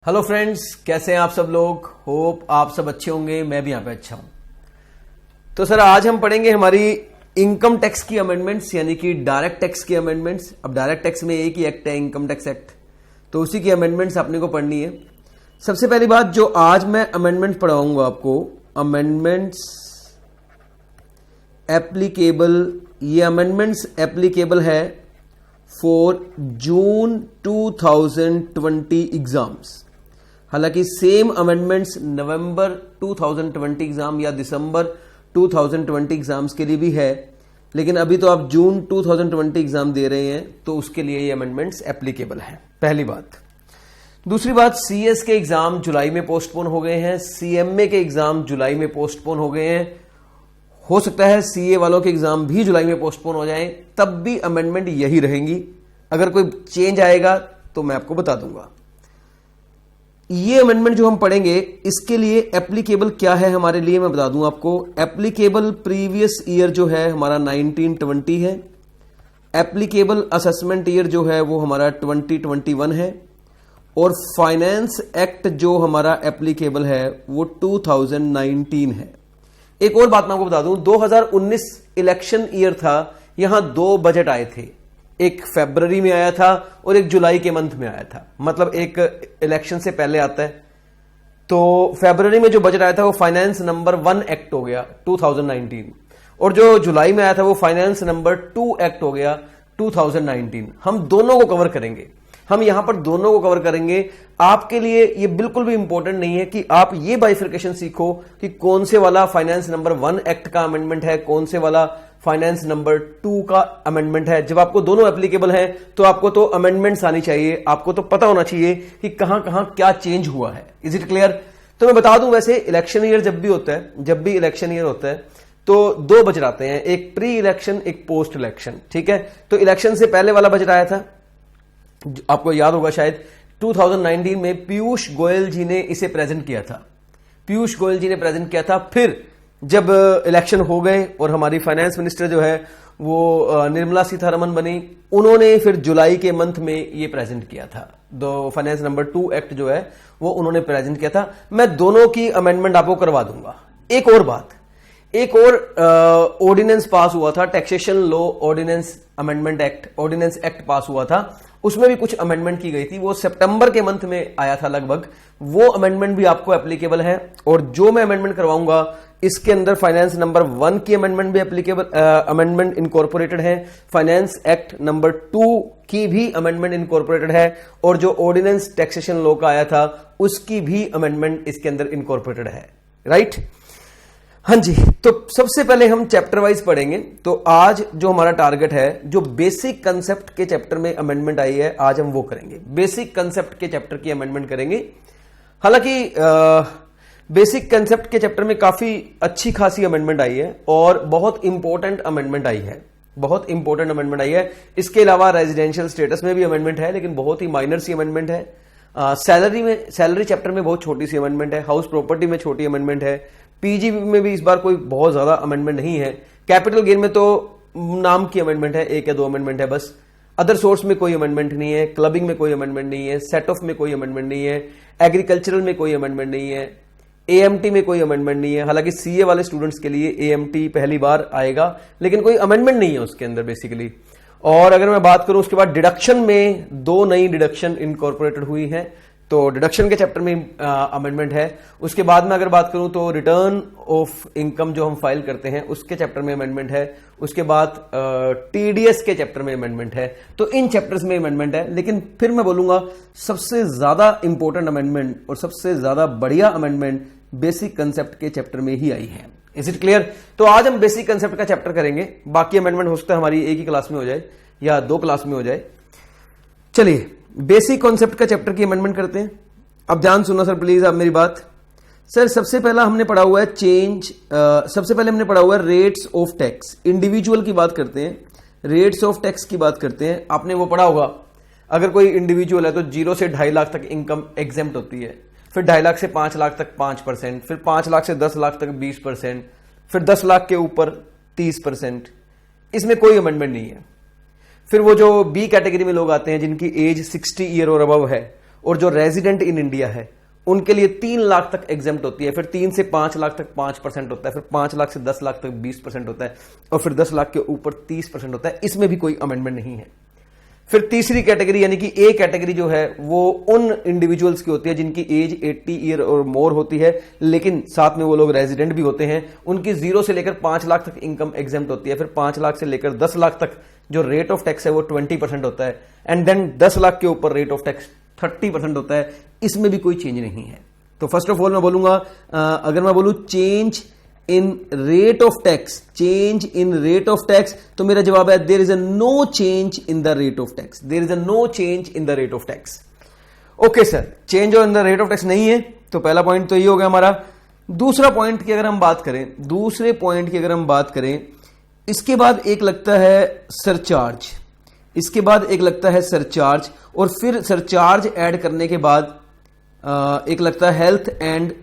Hello friends, कैसे हैं आप सब लोग। होप आप सब अच्छे होंगे, मैं भी यहाँ पे अच्छा हूं। तो सर आज हम पढ़ेंगे हमारी इनकम टैक्स की अमेंडमेंट्स, यानी कि डायरेक्ट टैक्स की अमेंडमेंट्स। अब डायरेक्ट टैक्स में एक ही एक्ट है, इनकम टैक्स एक्ट, तो उसी की अमेंडमेंट्स अपने को पढ़नी है। सबसे पहली बात जो आज मैं अमेंडमेंट पढ़ाऊंगा आपको, अमेंडमेंट्स एप्लीकेबल, ये अमेंडमेंट्स एप्लीकेबल है फॉर जून 2020 एग्जाम्स। हालांकि सेम अमेंडमेंट्स नवंबर 2020 एग्जाम या दिसंबर 2020 एग्जाम्स के लिए भी है, लेकिन अभी तो आप जून 2020 एग्जाम दे रहे हैं तो उसके लिए ये अमेंडमेंट्स एप्लीकेबल है, पहली बात। दूसरी बात, सीएस के एग्जाम जुलाई में पोस्टपोन हो गए हैं, सीएमए के एग्जाम जुलाई में पोस्टपोन हो गए हैं। हो सकता है सीए वालों के एग्जाम भी जुलाई में पोस्टपोन हो जाएं, तब भी अमेंडमेंट यही रहेंगी। अगर कोई चेंज आएगा तो मैं आपको बता दूंगा। ये अमेंडमेंट जो हम पढ़ेंगे इसके लिए एप्लीकेबल क्या है हमारे लिए, मैं बता दूं आपको। एप्लीकेबल प्रीवियस ईयर जो है हमारा 1920 है, एप्लीकेबल असेसमेंट ईयर जो है वो हमारा 2021 है, और फाइनेंस एक्ट जो हमारा एप्लीकेबल है वो 2019 है। एक और बात मैं आपको बता दूं, 2019 इलेक्शन ईयर था, यहां दो बजट आए थे, एक फरवरी में आया था और एक जुलाई के मंथ में आया था, मतलब एक इलेक्शन से पहले आता है। तो फरवरी में जो बजट आया था वो फाइनेंस नंबर 1 एक्ट हो गया 2019, और जो जुलाई में आया था वो फाइनेंस नंबर 2 एक्ट हो गया 2019। हम दोनों को कवर करेंगे, हम यहां पर दोनों को कवर करेंगे। आपके लिए ये बिल्कुल भी इंपॉर्टेंट नहीं है कि आप ये बाइफिकेशन सीखो कि कौन से वाला फाइनेंस नंबर 1 एक्ट का अमेंडमेंट है, कौन से वाला फाइनेंस नंबर 2 का अमेंडमेंट है। जब आपको दोनों एप्लीकेबल हैं तो आपको तो अमेंडमेंट्स आनी चाहिए, आपको तो पता होना चाहिए कि कहां कहां क्या चेंज हुआ है। Is it clear? तो मैं बता दूं, वैसे इलेक्शन ईयर जब भी होता है, जब भी इलेक्शन ईयर होता है तो दो बजट आते हैं, एक प्री इलेक्शन, एक पोस्ट इलेक्शन। ठीक है, तो इलेक्शन से पहले वाला बजट आया था, आपको याद होगा शायद, 2019 में पीयूष गोयल जी ने इसे प्रेजेंट किया था, पीयूष गोयल जी ने प्रेजेंट किया था। फिर जब इलेक्शन हो गए और हमारी फाइनेंस मिनिस्टर जो है वो निर्मला सीतारमण बनी, उन्होंने फिर जुलाई के मंथ में ये प्रेजेंट किया था। दो फाइनेंस नंबर 2 एक्ट जो है वो उन्होंने प्रेजेंट किया था। मैं दोनों की अमेंडमेंट आपको करवा दूंगा। एक और बात, एक और ऑर्डिनेंस पास हुआ था, taxation law ordinance amendment act, ordinance act pass हुआ था, उसमें भी कुछ अमेंडमेंट की गई थी, वो सितंबर के मंथ में आया था लगभग। वो अमेंडमेंट भी आपको एप्लीकेबल है, और जो मैं अमेंडमेंट करवाऊंगा इसके अंदर फाइनेंस नंबर 1 की अमेंडमेंट भी एप्लीकेबल, अमेंडमेंट इनकॉर्पोरेटेड है, फाइनेंस एक्ट नंबर 2 की भी अमेंडमेंट इनकॉर्पोरेटेड है, और जो ऑर्डिनेंस टैक्सेशन लॉ का आया था उसकी भी अमेंडमेंट इसके अंदर इनकॉर्पोरेटेड है। राइट? हाँ जी, तो सबसे पहले हम चैप्टर वाइज पढ़ेंगे। तो आज जो हमारा टारगेट है, जो बेसिक कंसेप्ट के चैप्टर में अमेंडमेंट आई है, आज हम वो करेंगे, बेसिक कंसेप्ट के चैप्टर की अमेंडमेंट करेंगे। हालांकि बेसिक कंसेप्ट के चैप्टर में काफी अच्छी खासी अमेंडमेंट आई है और बहुत इंपॉर्टेंट अमेंडमेंट आई है, बहुत इंपॉर्टेंट अमेंडमेंट आई है। इसके अलावा रेजिडेंशियल स्टेटस में भी अमेंडमेंट है, लेकिन बहुत ही माइनर सी अमेंडमेंट है। सैलरी चैप्टर में बहुत छोटी सी अमेंडमेंट है, हाउस प्रॉपर्टी में छोटी अमेंडमेंट है, पीजी में भी इस बार कोई बहुत ज्यादा अमेंडमेंट नहीं है। कैपिटल गेन में तो नाम की अमेंडमेंट है, 1 या 2 अमेंडमेंट है बस। अदर सोर्स में कोई अमेंडमेंट नहीं है, क्लबिंग में कोई अमेंडमेंट नहीं है, सेट ऑफ में कोई अमेंडमेंट नहीं है, एग्रीकल्चरल में कोई अमेंडमेंट नहीं है, एएमटी में कोई अमेंडमेंट नहीं है। हालांकि सीए वाले स्टूडेंट्स के लिए एएमटी पहली बार आएगा, लेकिन कोई अमेंडमेंट नहीं है उसके अंदर बेसिकली। और अगर मैं बात करूं उसके बाद डिडक्शन में 2 नई डिडक्शन इनकॉर्पोरेटेड हुई हैं, तो डिडक्शन के चैप्टर में अमेंडमेंट है। उसके बाद में अगर बात करूं तो रिटर्न ऑफ इनकम जो हम फाइल करते हैं उसके चैप्टर में अमेंडमेंट है। उसके बाद टीडीएस के चैप्टर में अमेंडमेंट है। तो इन चैप्टर्स में अमेंडमेंट है, लेकिन फिर मैं बोलूंगा सबसे ज्यादा इंपॉर्टेंट अमेंडमेंट और सबसे ज्यादा बढ़िया अमेंडमेंट बेसिक कंसेप्ट के चैप्टर में ही आई है। Is it clear? तो आज हम बेसिक कंसेप्ट का चैप्टर करेंगे, बाकी अमेंडमेंट हो सकता है हमारी एक ही क्लास में हो जाए या 2 क्लास में हो जाए। चलिए बेसिक कॉन्सेप्ट का चैप्टर की अमेंडमेंट करते हैं। अब ध्यान सुनना सर प्लीज आप मेरी बात। सर सबसे पहला हमने पढ़ा हुआ है सबसे पहले हमने पढ़ा हुआ है रेट्स ऑफ टैक्स। इंडिविजुअल की बात करते हैं, रेट्स ऑफ टैक्स की बात करते हैं। आपने वो पढ़ा होगा, अगर कोई इंडिविजुअल है तो 0 से 2.5 लाख तक इनकम एग्जेम्प्ट होती है, फिर 2.5 लाख से 5 लाख तक 5%, फिर 5 लाख से 10 लाख तक 20%, फिर 10 लाख के ऊपर 30%। इसमें कोई अमेंडमेंट नहीं है। फिर वो जो बी कैटेगरी में लोग आते हैं जिनकी एज 60 ईयर और अबव है, और जो रेजिडेंट इन इंडिया है उनके लिए 3 लाख तक एग्जेम्प्ट होती है, फिर 3 से 5 लाख तक 5% होता है, फिर 5 लाख से 10 लाख तक 20% होता है, और फिर 10 लाख के ऊपर 30% होता है। इसमें भी कोई अमेंडमेंट नहीं है। फिर तीसरी कैटेगरी यानी कि ए कैटेगरी जो है वो उन इंडिविजुअल्स की होती है जिनकी एज 80 ईयर और मोर होती है, लेकिन साथ में वो लोग रेजिडेंट भी होते हैं। उनकी 0 से लेकर 5 लाख तक इनकम एग्जेम्प्ट होती है, फिर 5 लाख से लेकर 10 लाख तक जो रेट ऑफ टैक्स है वो 20% होता है, एंड देन 10 लाख के ऊपर रेट ऑफ टैक्स 30% होता है। इसमें भी कोई चेंज नहीं है। तो फर्स्ट ऑफ ऑल मैं बोलूंगा, अगर मैं बोलूं change in rate of tax, change in rate of tax, तो मेरा जवाब है there is a no change in the rate of tax, there is a no change in the rate of tax. Okay sir, change in the rate of tax नहीं है, तो पहला point तो ये हो गया हमारा। दूसरा पॉइंट की अगर हम बात करें, दूसरे पॉइंट की अगर हम बात करें, इसके बाद एक लगता है सरचार्ज, इसके बाद एक लगता है सरचार्ज, और फिर सरचार्ज ऐड करने के बाद एक लगता है health and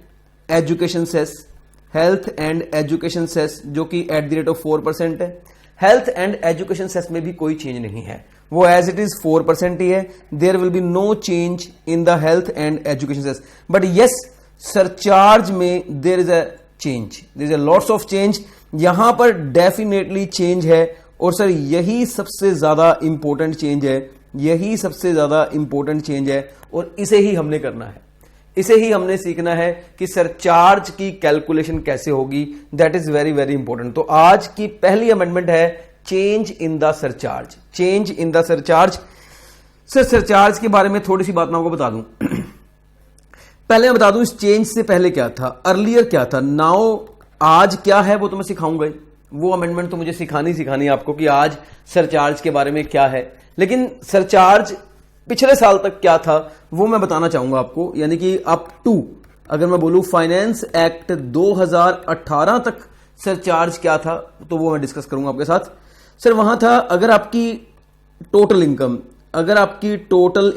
education cess, health and education cess जो कि एट द रेट ऑफ 4% है। हेल्थ एंड एजुकेशन सेस में भी कोई चेंज नहीं है, वो एज इट इज 4% ही है। There will be no change in the health and education cess, but yes surcharge में there is a change, there is a lots of change. यहां पर डेफिनेटली चेंज है, और सर यही सबसे ज्यादा इंपॉर्टेंट चेंज है, यही सबसे ज्यादा इंपॉर्टेंट चेंज है, और इसे ही हमने करना है, इसे ही हमने सीखना है कि सरचार्ज की कैलकुलेशन कैसे होगी। That is very very important. तो आज की पहली अमेंडमेंट है change in the surcharge, change in the surcharge. Sir surcharge के बारे में थोड़ी सी बात मैं आपको बता दूं। पहले मैं बता दूं इस चेंज से पहले क्या था, अर्लियर क्या था, नाउ आज क्या है वो तो मैं सिखाऊंगा ही। वो अमेंडमेंट तो मुझे सिखानी आपको कि आज सरचार्ज के बारे में क्या है, लेकिन सरचार्ज पिछले साल तक क्या था वो मैं बताना चाहूंगा आपको। यानी कि अप टू, अगर मैं बोलूं फाइनेंस एक्ट 2018 तक सरचार्ज क्या था, तो वो मैं डिस्कस करूंगा आपके साथ। सर वहां था, अगर आपकी टोटल इनकम, अगर आपकी टोटल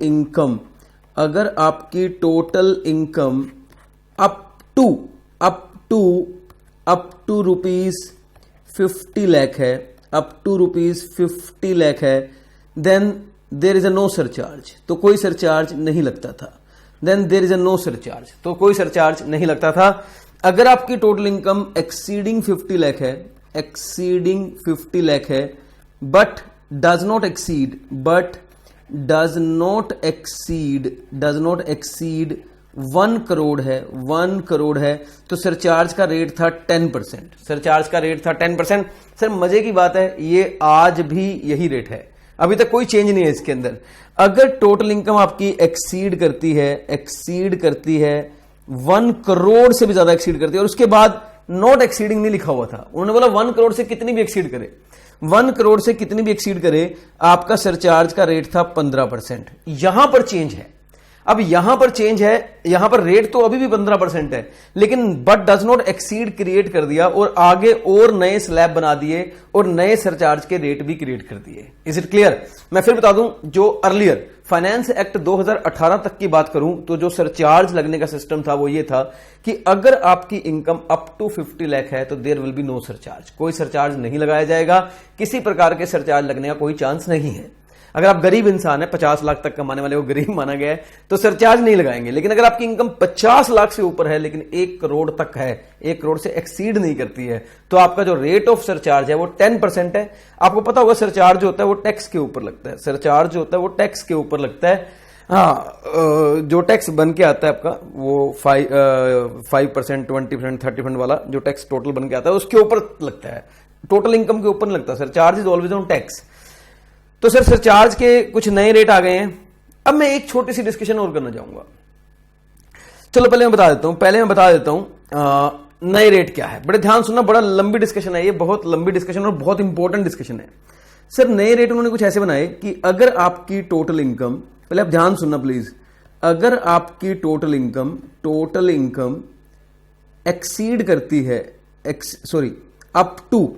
इनकम, अगर आपकी total income up to rupees 50 lakh है, अप टू रुपीज 50 लाख है, then there is a no surcharge, तो कोई सरचार्ज नहीं लगता था। Then there is a no surcharge, तो कोई सरचार्ज नहीं लगता था। अगर आपकी टोटल इनकम एक्सीडिंग 50 लाख है, एक्सीडिंग 50 लाख है, but does not exceed 1 crore है, 1 करोड़ है, तो सरचार्ज का रेट था 10%, सरचार्ज का रेट था 10%। सर मजे की बात है, ये आज भी यही रेट है, अभी तक कोई चेंज नहीं है इसके अंदर। अगर टोटल इनकम आपकी एक्सीड करती है 1 करोड़ से भी ज्यादा एक्सीड करती है, और उसके बाद नॉट एक्सीडिंग नहीं लिखा हुआ था, उन्होंने बोला 1 करोड़ से कितनी भी एक्सीड करे, 1 करोड़ से कितनी भी एक्सीड करे, आपका सरचार्ज का रेट था 15%। यहां पर चेंज है, अब यहां पर चेंज है, यहां पर रेट तो अभी भी 15% है, लेकिन but does not exceed create कर दिया, और आगे और नए स्लैब बना दिए, और नए सरचार्ज के रेट भी क्रिएट कर दिए। Is it clear? मैं फिर बता दूं, जो अर्लियर फाइनेंस एक्ट 2018 तक की बात करूं, तो जो सरचार्ज लगने का सिस्टम था वो ये था कि अगर आपकी इनकम अप टू 50 लाख है तो there will be no surcharge, कोई सरचार्ज नहीं लगाया जाएगा, किसी प्रकार के सरचार्ज लगने का कोई चांस नहीं है। अगर आप गरीब इंसान है, 50 लाख तक कमाने वाले को गरीब माना गया है, तो सरचार्ज नहीं लगाएंगे। लेकिन अगर आपकी इनकम 50 लाख से ऊपर है लेकिन 1 करोड़ तक है, 1 करोड़ से एक्सीड नहीं करती है, तो आपका जो रेट ऑफ सरचार्ज है वो 10% है। आपको पता होगा सरचार्ज जो होता है वो टैक्स के ऊपर लगता है, सरचार्ज जो होता है वो टैक्स के ऊपर लगता है। हाँ, जो टैक्स बन के आता है आपका वो 5%, 20%, 30% वाला जो टैक्स टोटल बन के आता है उसके ऊपर लगता है, टोटल इनकम के ऊपर नहीं लगता। Surcharge is always on tax. तो सर सरचार्ज के कुछ नए रेट आ गए हैं। अब मैं एक छोटी सी डिस्कशन और करना चाहूंगा। चलो पहले मैं बता देता हूं नए रेट क्या है। बड़े ध्यान सुनना, बड़ा लंबी डिस्कशन है ये, बहुत लंबी डिस्कशन और बहुत इंपॉर्टेंट डिस्कशन है। सर नए रेट उन्होंने कुछ ऐसे बनाए कि अगर आपकी टोटल इनकम, पहले आप ध्यान सुनना प्लीज, अगर आपकी टोटल इनकम एक्सीड करती है, अप टू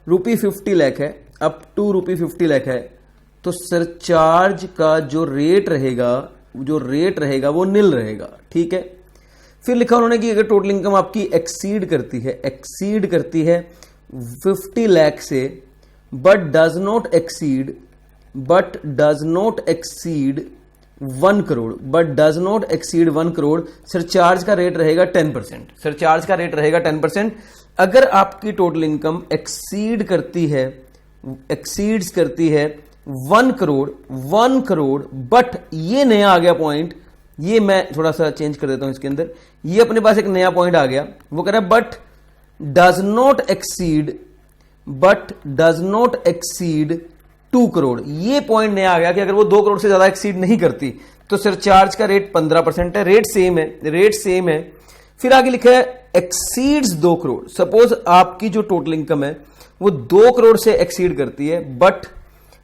रुपी 50 लाख है, अप टू रुपी 50 लाख है, तो सरचार्ज का जो रेट रहेगा वो निल रहेगा। ठीक है। फिर लिखा उन्होंने कि अगर टोटल इनकम आपकी एक्सीड करती है 50 लाख से, but does not exceed 1 crore but does not exceed 1 crore, surcharge का रेट रहेगा 10%। सरचार्ज का रेट रहेगा 10%। अगर आपकी टोटल इनकम एक्सीड्स करती है 1 करोड़ बट ये नया आ गया पॉइंट, ये मैं थोड़ा सा चेंज कर देता हूं इसके अंदर, ये अपने पास एक नया पॉइंट आ गया, वो कह रहा है but does not exceed 2 crore. ये पॉइंट नया आ गया कि अगर वो 2 करोड़ से ज्यादा एक्सीड नहीं करती तो सरचार्ज का रेट 15% है। रेट सेम है। फिर आगे लिखा है एक्सीड्स 2 करोड़। सपोज आपकी जो टोटल इनकम है वो 2 करोड़ से एक्सीड करती है बट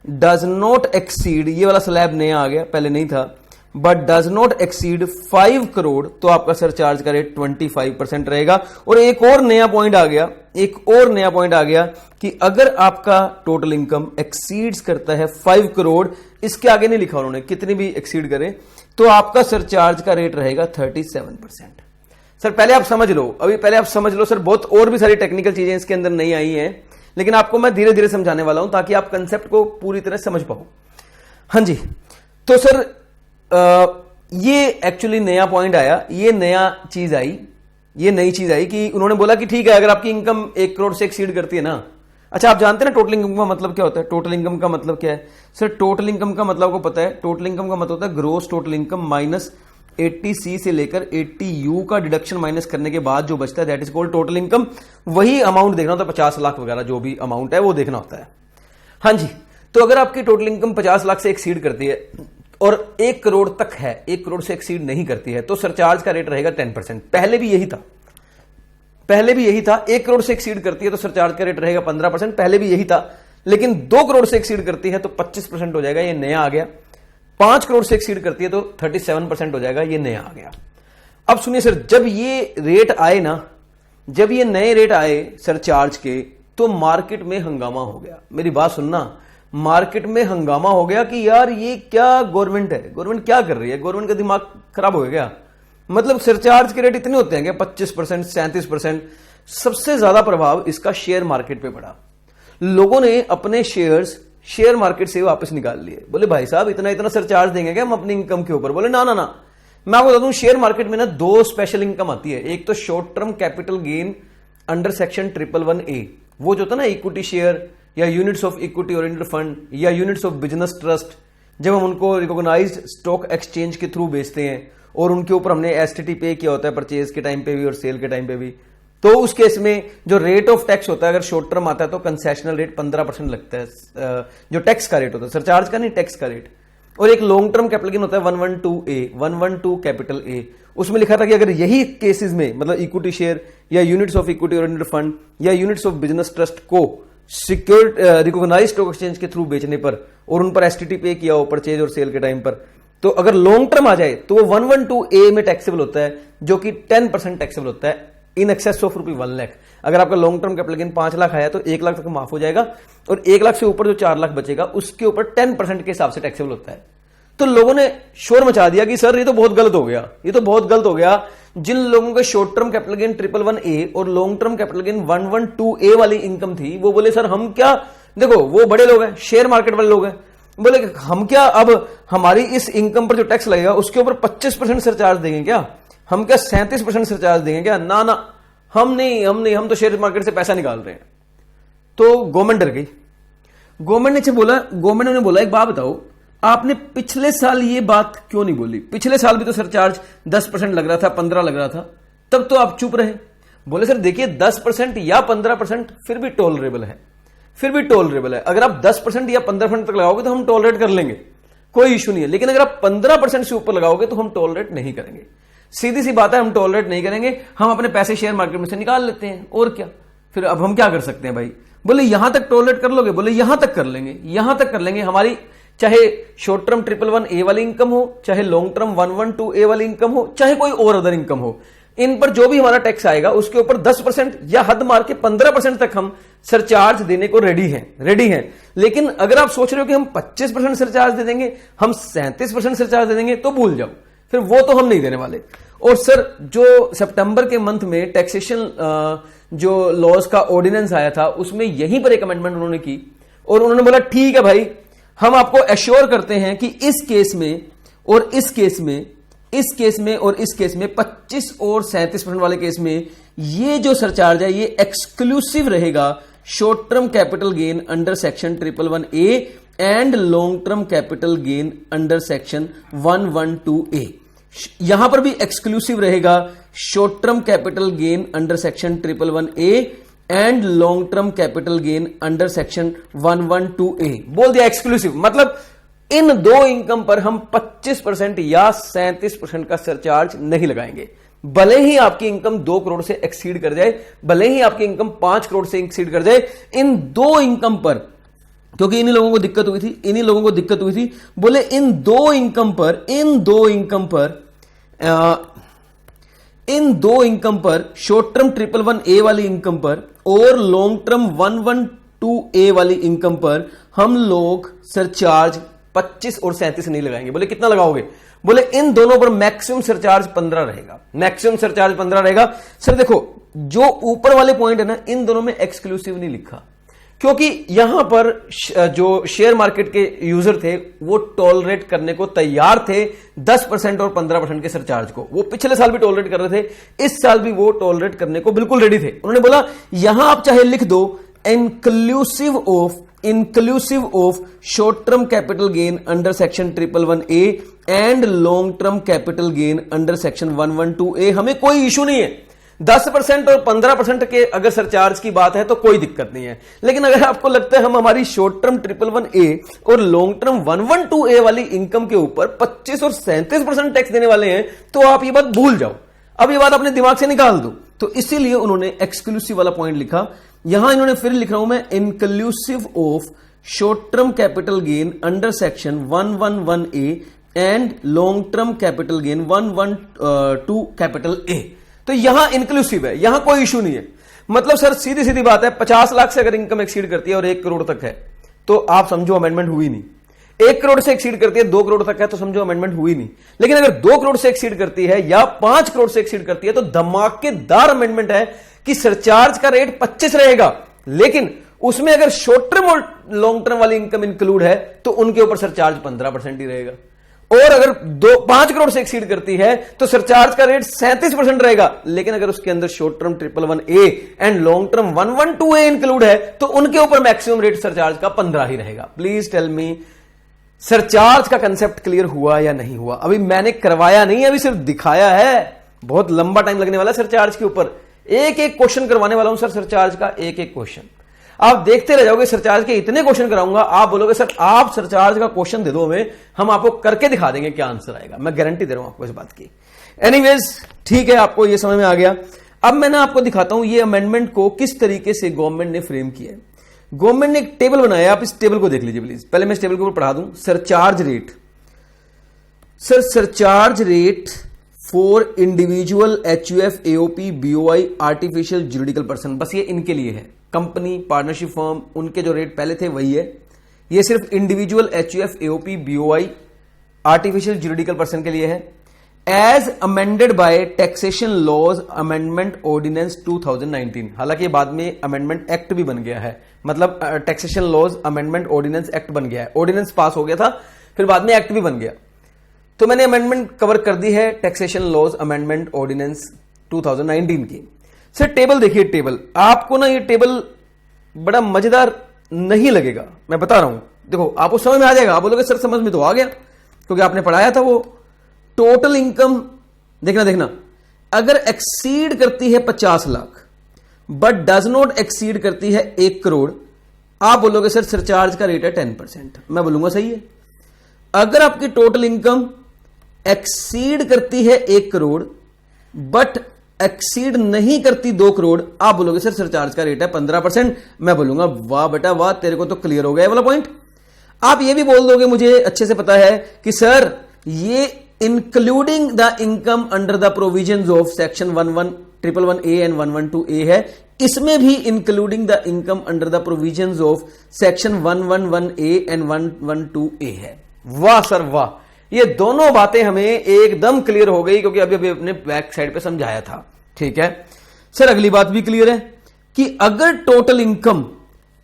डज नॉट एक्सीड, ये वाला स्लैब नया आ गया, पहले नहीं था, but does not exceed 5 crore, तो आपका सरचार्ज का रेट 25% रहेगा। और एक और नया पॉइंट आ गया कि अगर आपका टोटल इनकम एक्सीड्स करता है 5 करोड़, इसके आगे नहीं लिखा उन्होंने, कितनी भी एक्सीड करें, तो आपका सरचार्ज का रेट रहेगा 37%। सर पहले आप समझ लो सर, बहुत और भी सारी टेक्निकल चीजें इसके अंदर नहीं आई हैं, लेकिन आपको मैं धीरे धीरे समझाने वाला हूं ताकि आप कंसेप्ट को पूरी तरह समझ पाओ। हाँ जी, तो सर ये एक्चुअली नया पॉइंट आया, ये नई चीज आई कि उन्होंने बोला कि ठीक है अगर आपकी इनकम 1 करोड़ से एक्सीड करती है ना। अच्छा, आप जानते हैं ना टोटल इनकम का मतलब क्या होता है? टोटल इनकम का मतलब क्या है सर? टोटल इनकम का मतलब आपको पता है? टोटल इनकम का मतलब होता है gross total income minus 80C से लेकर 80U का डिडक्शन माइनस करने के बाद जो बचता है, that is called total income. वही अमाउंट देखना होता है, 50 लाख वगैरह जो भी अमाउंट है वो देखना होता है। हाँ जी, तो अगर आपकी टोटल इनकम 50 लाख से एक्सीड करती है और 1 करोड़ तक है, 1 करोड़ से एक्सीड नहीं करती है, तो सरचार्ज का रेट रहेगा 10%। पहले भी यही था। 1 करोड़ से एक्सीड करती है तो सरचार्ज का रेट रहेगा 15%, पहले भी यही था। लेकिन 2 करोड़ से एक्सीड करती है तो 25% हो जाएगा, ये नया आ गया। 5 करोड़ से एक्सीड करती है तो 37% हो जाएगा, ये नया आ गया। अब सुनिए सर, जब ये नए रेट आए सरचार्ज के, तो मार्केट में हंगामा हो गया। मेरी बात सुनना, मार्केट में हंगामा हो गया कि यार ये क्या गवर्नमेंट है, गवर्नमेंट क्या कर रही है, गवर्नमेंट का दिमाग खराब हो गया। मतलब सरचार्ज के रेट इतने होते हैं क्या? 25%, 37%। सबसे ज्यादा प्रभाव इसका शेयर मार्केट पे पड़ा। लोगों ने अपने शेयर मार्केट से वापस निकाल लिए। बोले भाई साहब इतना सरचार्ज देंगे क्या हम अपनी इनकम के ऊपर? बोले ना, मैं आपको बता दूं, शेयर मार्केट में ना 2 स्पेशल इनकम आती है। एक तो short term capital gain under section 111A, वो जो होता है ना इक्विटी शेयर या units of equity oriented fund या यूनिट्स ऑफ बिजनेस ट्रस्ट, जब हम उनको रिकॉग्नाइज्ड स्टॉक एक्सचेंज के थ्रू बेचते हैं और उनके ऊपर हमने एसटीटी पे किया होता है परचेज के टाइम पे भी और सेल के टाइम पे भी, तो उस केस में जो रेट ऑफ टैक्स होता है, अगर शॉर्ट टर्म आता है तो कंसेशनल रेट 15% लगता है, जो टैक्स का रेट होता है, सरचार्ज का नहीं, टैक्स का रेट। और एक लॉन्ग टर्म कैपिटल गेन होता है 112 कैपिटल ए, उसमें लिखा था कि अगर यही केसेस में, मतलब इक्विटी शेयर या units of equity oriented fund या यूनिट्स ऑफ बिजनेस ट्रस्ट को सिक्योर्ड रिकॉग्नाइज्ड स्टॉक एक्सचेंज के थ्रू बेचने पर और उन पर एसटीटी पे किया हो परचेज और सेल के टाइम पर, तो अगर लॉन्ग टर्म आ जाए तो वो 112A में टैक्सेबल होता है, जो कि 10% टैक्सेबल होता है इन एक्सेस ऑफ ₹1 लाख। अगर आपका long term capital gain 5 lakh आया तो 1 लाख तक माफ हो जाएगा, और 1 लाख से ऊपर जो 4 लाख बचेगा उसके ऊपर 10% के हिसाब से टैक्सेबल होता है। तो लोगों ने शोर मचा दिया कि सर ये तो बहुत गलत हो गया। जिन लोगों के short term capital gain 111A और long term capital gain 112A वाली इनकम थी, वो बोले सर हम क्या, देखो वो बड़े लोग हैं, शेयर मार्केट वाले लोग हैं, बोले हम क्या अब हमारी इस इनकम पर जो टैक्स लगेगा उसके ऊपर 25% सरचार्ज देंगे क्या? हम क्या 37% सरचार्ज देंगे क्या? ना, हम नहीं, हम तो शेयर मार्केट से पैसा निकाल रहे हैं। तो गवर्नमेंट डर गई। गवर्नमेंट ने बोला एक बात बताओ, आपने पिछले साल ये बात क्यों नहीं बोली? पिछले साल भी तो सरचार्ज 10% लग रहा था, 15 लग रहा था, तब तो आप चुप रहे। बोले सर देखिए 10% या 15% फिर भी टॉलरेबल है। अगर आप 10% या 15% तक लगाओगे तो हम टॉलरेट कर लेंगे, कोई इश्यू नहीं है। लेकिन अगर आप 15% से ऊपर लगाओगे तो हम टॉलरेट नहीं करेंगे। सीधी सी बात है, हम टॉलरेट नहीं करेंगे, हम अपने पैसे शेयर मार्केट में से निकाल लेते हैं, और क्या। फिर अब हम क्या कर सकते हैं भाई? बोले यहां तक टॉलरेट कर लोगे? बोले यहां तक कर लेंगे। हमारी चाहे शॉर्ट टर्म 111A वाली इनकम हो, चाहे लॉन्ग टर्म 112A वाली इनकम हो, चाहे कोई और अदर इनकम हो, इन पर जो भी हमारा टैक्स आएगा उसके ऊपर 10% या हद मार के 15% तक हम सरचार्ज देने को रेडी हैं। लेकिन अगर आप सोच रहे हो कि हम 25% सरचार्ज दे देंगे, हम 37% सरचार्ज दे देंगे, तो भूल जाओ, फिर वो तो हम नहीं देने वाले। और सर जो सितंबर के मंथ में टैक्सेशन जो लॉज का ऑर्डिनेंस आया था, उसमें यहीं पर एक अमेंडमेंट उन्होंने की और उन्होंने बोला ठीक है भाई, हम आपको एश्योर करते हैं कि इस केस में और इस केस में और इस केस में 25 और 37% वाले केस में ये जो सरचार्ज है ये एक्सक्लूसिव रहेगा short term capital gain under section 111A and long term capital gain under section 112A। यहां पर भी एक्सक्लूसिव रहेगा short term capital gain under section 111A and long term capital gain under section 112A। बोल दिया exclusive, मतलब इन दो income पर हम 25% या 37% का सरचार्ज नहीं लगाएंगे। भले ही आपकी इनकम 2 करोड़ से एक्सीड कर जाए, भले ही आपकी इनकम 5 करोड़ से एक्सीड कर जाए, इन दो इनकम पर, क्योंकि इन्हीं लोगों को दिक्कत हुई थी, बोले इन दो इनकम पर शॉर्ट टर्म 111A वाली इनकम पर और लॉन्ग टर्म 112A वाली इनकम पर हम लोग सरचार्ज 25 और 37 नहीं लगाएंगे। बोले कितना लगाओगे? बोले इन दोनों पर मैक्सिमम सरचार्ज 15 रहेगा, मैक्सिमम सरचार्ज 15 रहेगा। सर देखो, जो ऊपर वाले पॉइंट है ना, इन दोनों में एक्सक्लूसिव नहीं लिखा, क्योंकि यहां पर जो शेयर मार्केट के यूजर थे वो टॉलरेट करने को तैयार थे 10% और 15% के सरचार्ज को। वो पिछले साल भी टॉलरेट कर रहे थे, इस साल भी वो टॉलरेट करने को बिल्कुल रेडी थे। उन्होंने बोला यहां आप चाहे लिख दो inclusive of short term capital gain under section 111A and long term capital gain under section 112A, हमें कोई इशू नहीं है। 10% और 15% के अगर सरचार्ज की बात है तो कोई दिक्कत नहीं है। लेकिन अगर आपको लगता है हम हमारी शॉर्ट टर्म 111A और लॉन्ग टर्म 112A वाली इनकम के ऊपर 25 और 37% टैक्स देने वाले हैं, तो आप ये बात भूल जाओ, अब ये बात अपने दिमाग से निकाल दो। तो इसीलिए उन्होंने एक्सक्लूसिव वाला पॉइंट लिखा। यहां इन्होंने फिर लिख रहा हूं मैं, inclusive of short term capital gain under section 111A and long term capital gain 112A। तो यहां इंक्लूसिव है, यहां कोई इशू नहीं है। मतलब सर सीधी सीधी बात है, 50 लाख से अगर इनकम एक्सीड करती है और 1 करोड़ तक है तो आप समझो अमेंडमेंट हुई नहीं। 1 करोड़ से एक्सीड करती है, 2 करोड़ तक है तो समझो अमेंडमेंट हुई नहीं। लेकिन अगर 2 करोड़ से एक्सीड करती है या 5 करोड़ से एक्सीड करती है तो धमाकेदार अमेंडमेंट है कि सरचार्ज का रेट 25 रहेगा, लेकिन उसमें अगर शॉर्ट टर्म और लॉन्ग टर्म वाली इनकम इंक्लूड है तो उनके ऊपर सरचार्ज 15% ही रहेगा। और अगर 5 करोड़ से एक्सीड करती है तो सरचार्ज का रेट 37% रहेगा, लेकिन अगर उसके अंदर short term 111A and long term 112A include है तो उनके ऊपर मैक्सिमम रेट सरचार्ज का 15 ही रहेगा। प्लीज टेल मी, सरचार्ज का कंसेप्ट क्लियर हुआ या नहीं हुआ? अभी मैंने करवाया नहीं, अभी सिर्फ दिखाया है। बहुत लंबा टाइम लगने वाला है सरचार्ज के ऊपर, एक एक क्वेश्चन करवाने वाला हूं सर, सरचार्ज का एक एक क्वेश्चन। आप देखते रह जाओगे, सरचार्ज के इतने क्वेश्चन कराऊंगा, आप बोलोगे सर आप सरचार्ज का क्वेश्चन दे दो हमें, हम आपको करके दिखा देंगे क्या आंसर आएगा। मैं गारंटी दे रहा हूं आपको इस बात की। एनीवेज ठीक है, आपको ये समझ में आ गया। अब मैं ना आपको दिखाता हूं ये अमेंडमेंट को किस तरीके से गवर्नमेंट ने फ्रेम किया है। गवर्नमेंट ने एक टेबल बनाया, आप इस टेबल को देख लीजिए प्लीज। पहले मैं इस टेबल के ऊपर पढ़ा दूं। Surcharge rate, sir surcharge rate for individual HUF AOP BOI artificial juridical person, बस ये इनके लिए है। कंपनी, पार्टनरशिप फर्म, उनके जो रेट पहले थे वही है। ये सिर्फ individual HUF AOP BOI artificial juridical person के लिए है। As amended by taxation laws amendment ordinance 2019, हालांकि बाद में अमेंडमेंट एक्ट भी बन गया है, मतलब taxation laws amendment ordinance act बन गया है। ऑर्डिनेंस पास हो गया था, फिर बाद में एक्ट भी बन गया। तो मैंने अमेंडमेंट कवर कर दी है टैक्सेशन लॉज अमेंडमेंट ऑर्डिनेंस 2019 की। सर टेबल देखिए, टेबल आपको ना ये टेबल बड़ा मजेदार नहीं लगेगा, मैं बता रहा हूं। देखो आपको समझ में आ जाएगा, आप बोलोगे सर समझ में तो आ गया क्योंकि आपने पढ़ाया था। वो टोटल इनकम देखना, अगर एक्सीड करती है 50 lakh but does not exceed करती है 1 करोड़, आप बोलोगे सर सरचार्ज का रेट है 10%, मैं बोलूंगा सही है। अगर आपकी टोटल इनकम एक्सीड करती है 1 करोड़ बट एक्सीड नहीं करती 2 करोड़, आप बोलोगे सर सरचार्ज का रेट है 15%, मैं बोलूंगा वाह बेटा वाह, तेरे को तो क्लियर हो गया वाला पॉइंट। आप ये भी बोल दोगे, मुझे अच्छे से पता है कि सर ये including the income under the provisions of section 111A and 112A है, इसमें भी including the income under the provisions of section 111A and 112A है। वाह सर वाह, ये दोनों बातें हमें एकदम क्लियर हो गई, क्योंकि अभी अपने बैक साइड पे समझाया था। ठीक है सर, अगली बात भी क्लियर है कि अगर टोटल इनकम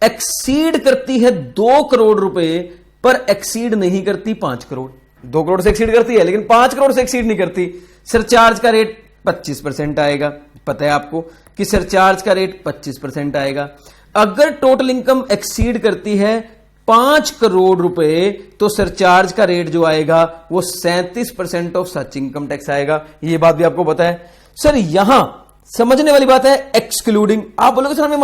एक्सीड करती है 2 करोड़ रुपए पर एक्सीड नहीं करती 5 करोड़, 2 करोड़ से एक्सीड करती है, लेकिन 5 करोड़ से एक्सीड नहीं करती। सरचार्ज का रेट 25% आएगा। पता है आपको कि सरचार्ज का रेट 25% आएगा। अगर टोटल इनकम एक्सीड करती है 5 करोड़ रुपए, तो सरचार्ज का रेट जो आएगा वो 37% ऑफ सच इनकम टैक्स आएगा। ये बात भी आपको पता है। सर यहां समझने वाली बात है एक्सक्लूडिंग। आप बोलोगे सर हमें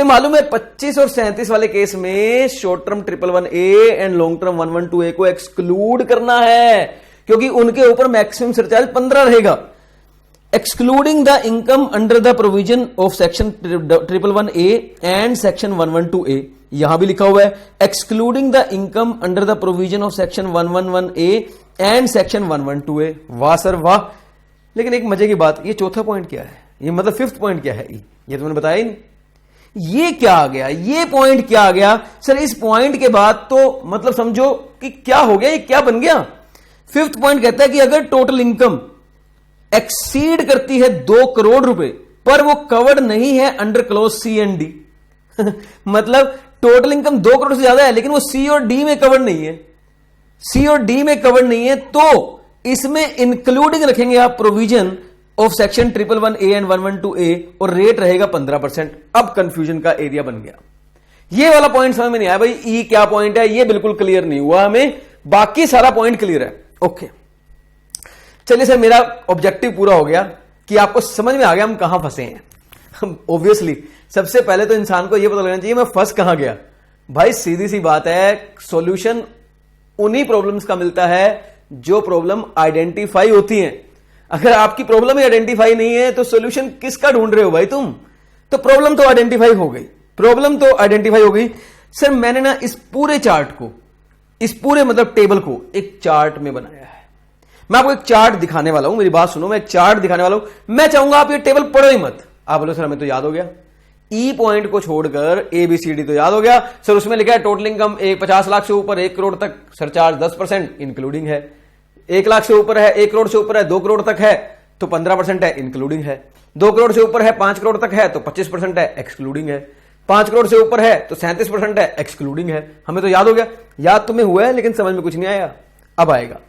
मालूम है 25 और 37 वाले केस में short term 111A and long term 112A को एक्सक्लूड करना है, क्योंकि उनके ऊपर मैक्सिमम सरचार्ज 15 रहेगा। Excluding the income under the provision of section 111A and section 112A, यहां भी लिखा हुआ है excluding the income under the provision of section 111A and section 112A। वाह सर वाह। लेकिन एक मजे की बात, ये चौथा पॉइंट क्या है, ये मतलब 5th पॉइंट क्या है, ये तो मैंने बताया ही नहीं। ये क्या आ गया, ये पॉइंट क्या आ गया सर? इस पॉइंट के बाद तो मतलब समझो कि क्या हो गया, ये क्या बन गया। 5th पॉइंट कहता है कि अगर टोटल इनकम एक्सीड करती है 2 करोड़ रुपए, पर वो कवर्ड नहीं है under clause C and D मतलब टोटल इनकम 2 करोड़ से ज्यादा है, लेकिन वो C और D में कवर्ड नहीं है, C और D में कवर्ड नहीं है, तो इसमें इंक्लूडिंग रखेंगे आप provision of section 111A and 112A और रेट रहेगा 15%। अब कंफ्यूजन का एरिया बन गया। ये वाला पॉइंट समझ में नहीं आया भाई, ई क्या पॉइंट है, ये बिल्कुल क्लियर नहीं हुआ हमें, बाकी सारा पॉइंट क्लियर है। ओके चलिए सर, मेरा ऑब्जेक्टिव पूरा हो गया कि आपको समझ में आ गया हम कहां फंसे हैं। ऑब्वियसली सबसे पहले तो इंसान को यह पता लगना चाहिए मैं फंस कहां गया। भाई सीधी सी बात है, सॉल्यूशन उन्हीं प्रॉब्लम्स का मिलता है जो प्रॉब्लम आइडेंटिफाई होती है। अगर आपकी प्रॉब्लम ही आइडेंटिफाई नहीं है तो सॉल्यूशन किसका ढूंढ रहे हो भाई तुम? तो प्रॉब्लम तो आइडेंटिफाई हो गई, प्रॉब्लम तो आइडेंटिफाई हो गई। सर मैंने ना इस पूरे चार्ट को, इस पूरे मतलब टेबल को एक चार्ट में बनाया है। मैं आपको एक चार्ट दिखाने वाला हूं, मेरी बात सुनो, मैं एक चार्ट दिखाने वाला हूं। मैं चाहूंगा आप ये टेबल पढ़ो ही मत। आप बोलो सर हमें तो याद हो गया, ई पॉइंट को छोड़कर ABCD तो याद हो गया। सर उसमें लिखा है टोटल इनकम 50 लाख से ऊपर 1 करोड़ तक सरचार्ज 10% इंक्लूडिंग है, 1 लाख से ऊपर है, 1 करोड़ से ऊपर है, 2 करोड़ तक है तो 15% है इंक्लूडिंग है, 2 करोड़ से ऊपर है 5 करोड़ तक है तो 25% है एक्सक्लूडिंग है, 5 करोड़ से ऊपर है तो 37% है एक्सक्लूडिंग है। हमें तो याद हो गया। याद तुम्हें हुआ है लेकिन समझ में कुछ नहीं आया, अब आएगा।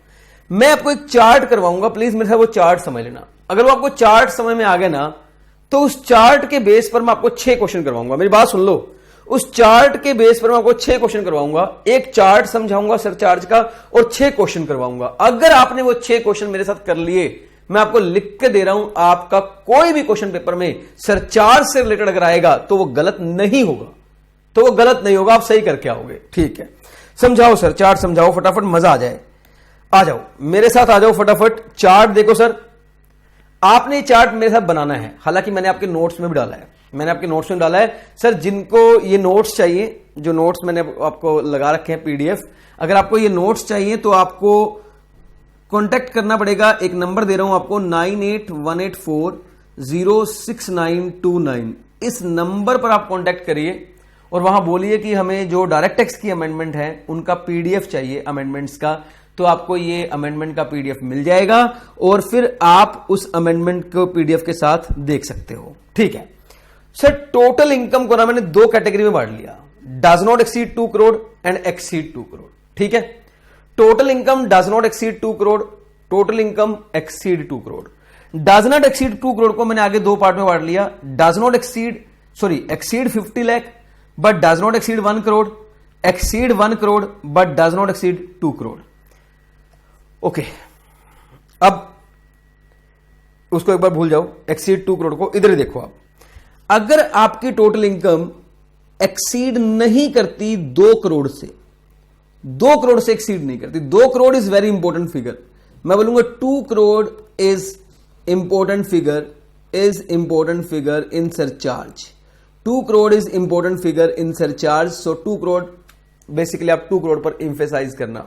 मैं आपको एक चार्ट करवाऊंगा, प्लीज मेरे साथ वो चार्ट समझ लेना। अगर वो आपको चार्ट समझ में आ गया ना, तो उस चार्ट के बेस पर मैं आपको 6 क्वेश्चन करवाऊंगा। मेरी बात सुन लो, उस चार्ट के बेस पर मैं आपको 6 क्वेश्चन करवाऊंगा। एक चार्ट समझाऊंगा सरचार्ज का और 6 क्वेश्चन करवाऊंगा। अगर आपने वो 6 क्वेश्चन मेरे साथ कर लिए, मैं आपको लिख के दे रहा हूं, आपका कोई भी क्वेश्चन पेपर में सरचार्ज से रिलेटेड अगर आएगा तो वो गलत नहीं होगा, तो वो गलत नहीं होगा, आप सही करके आओगे। ठीक है, समझाओ सर, चार्ट समझाओ फटाफट, मजा आ जाए। आ जाओ मेरे साथ, आ जाओ फटाफट। चार्ट देखो सर, आपने चार्ट मेरे साथ बनाना है, हालांकि मैंने आपके नोट्स में भी डाला है, मैंने आपके नोट्स में डाला है। सर जिनको ये नोट्स चाहिए, जो नोट्स मैंने आपको लगा रखे हैं PDF, अगर आपको ये नोट्स चाहिए तो आपको कांटेक्ट करना पड़ेगा। एक नंबर दे रहा हूं आपको 9818406929। इस नंबर पर आप कांटेक्ट करिए और वहां बोलिए कि हमें जो डायरेक्ट टैक्स की अमेंडमेंट है उनका PDF चाहिए अमेंडमेंट्स का, तो आपको ये अमेंडमेंट का PDF मिल जाएगा और फिर आप उस अमेंडमेंट को PDF के साथ देख सकते हो। ठीक है सर, टोटल इनकम को ना मैंने 2 कैटेगरी में बांट लिया, does not exceed 2 crore and exceed 2 crore. ठीक है, total income does not exceed 2 crore, total income exceed 2 crore. Does not exceed 2 crore को मैंने आगे 2 पार्ट में बांट लिया, does not exceed exceed 50 lakh but does not exceed 1 crore, exceed 1 crore but does not exceed 2 crore. Okay, अब उसको एक बार भूल जाओ, एक्सीड 2 करोड़ को इधर ही देखो आप। अगर आपकी टोटल इनकम एक्सीड नहीं करती 2 करोड़ से, 2 करोड़ से एक्सीड नहीं करती, 2 crore is very important figure, मैं बोलूंगा 2 crore is important figure, is important figure in surcharge, 2 crore is important figure in surcharge. So 2 crore basically आप 2 करोड़ पर इंफेसाइज करना।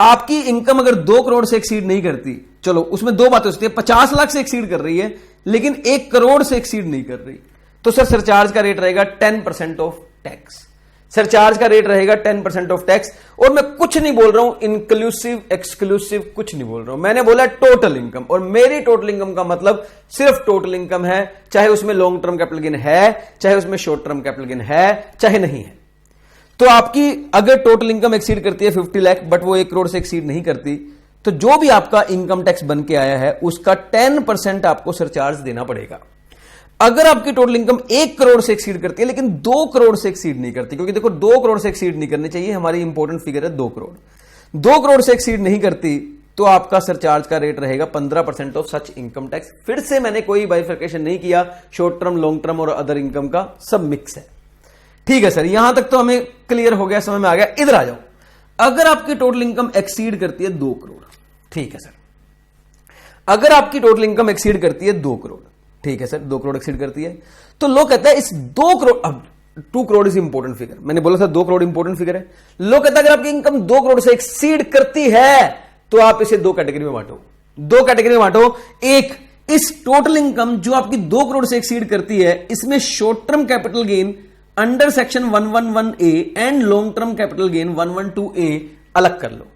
आपकी इनकम अगर 2 करोड़ से एक्सीड नहीं करती, चलो उसमें 2 बातें हो सकती है, 50 लाख से एक्सीड कर रही है लेकिन 1 करोड़ से एक्सीड नहीं कर रही, तो सर सरचार्ज का रेट रहेगा 10% ऑफ टैक्स। सरचार्ज का रेट रहेगा 10% ऑफ टैक्स। और मैं कुछ नहीं बोल रहा हूं इंक्लूसिव एक्सक्लूसिव, कुछ नहीं बोल रहा हूं, मैंने बोला टोटल इनकम। और मेरी टोटल इनकम का मतलब सिर्फ टोटल इनकम है, चाहे उसमें लॉन्ग टर्म कैपिटल गेन है, चाहे उसमें शॉर्ट टर्म कैपिटल गेन है, चाहे नहीं है। तो आपकी अगर टोटल इनकम एक्सीड करती है 50 लाख बट वो 1 करोड़ से एक्सीड नहीं करती, तो जो भी आपका इनकम टैक्स बन के आया है उसका 10% आपको सरचार्ज देना पड़ेगा। अगर आपकी टोटल इनकम 1 करोड़ से एक्सीड करती है लेकिन 2 करोड़ से एक्सीड नहीं करती, क्योंकि देखो 2 करोड़ से एक्सीड नहीं करनी चाहिए, हमारी इंपॉर्टेंट फिगर है 2 करोड़, 2 करोड़ से एक्सीड नहीं करती तो आपका सरचार्ज का रेट रहेगा 15% ऑफ सच इनकम टैक्स। फिर से मैंने कोई बाइफर्केशन नहीं किया, शॉर्ट टर्म, लॉन्ग टर्म और अदर इनकम का सब मिक्स है। ठीक है सर, यहां तक तो हमें क्लियर हो गया, समझ में आ गया। इधर आ जाओ, अगर आपकी टोटल इनकम एक्सीड करती है 2 करोड़, ठीक है सर, अगर आपकी टोटल इनकम एक्सीड करती है 2 करोड़, ठीक है सर, 2 करोड़ एक्सीड करती है, तो लोग कहते हैं इस 2 करोड़, अब 2 करोड़ इज इंपॉर्टेंट फिगर, मैंने बोला था 2 करोड़ इंपॉर्टेंट फिगर है। लोग कहते हैं अगर आपकी इनकम 2 करोड़ से एक्सीड करती है तो आप इसे 2 कैटेगरी में बांटो, 2 कैटेगरी में बांटो। एक, इस टोटल इनकम जो आपकी 2 करोड़ से एक्सीड करती है, इसमें short term capital gain under section 111A and long term capital gain 112A अलग कर लो,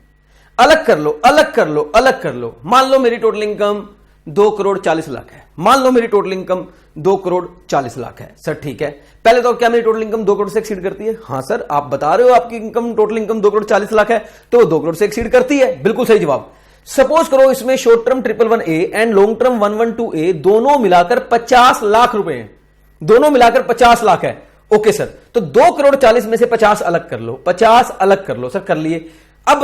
अलग कर लो, अलग कर लो, अलग कर लो। मान लो मेरी टोटल इनकम 2 करोड़ 40 लाख है, मान लो मेरी टोटल इनकम 2 करोड़ 40 लाख है। सर ठीक है, पहले तो क्या मेरी टोटल इनकम 2 करोड़ से एक्सीड करती है? हाँ सर, आप बता रहे हो आपकी income, total income 2 crore 40 lakh है, तो 2 करोड़ से एक्सीड करती है, बिल्कुल सही जवाब। सपोज करो इसमें short term 111A and long term 112A दोनों मिलाकर 50 लाख रुपए हैं, दोनों मिलाकर 50 लाख है। ओके सर, तो 2 करोड़ 40 में से 50 अलग कर लो, 50 अलग कर लो। सर कर लिए। अब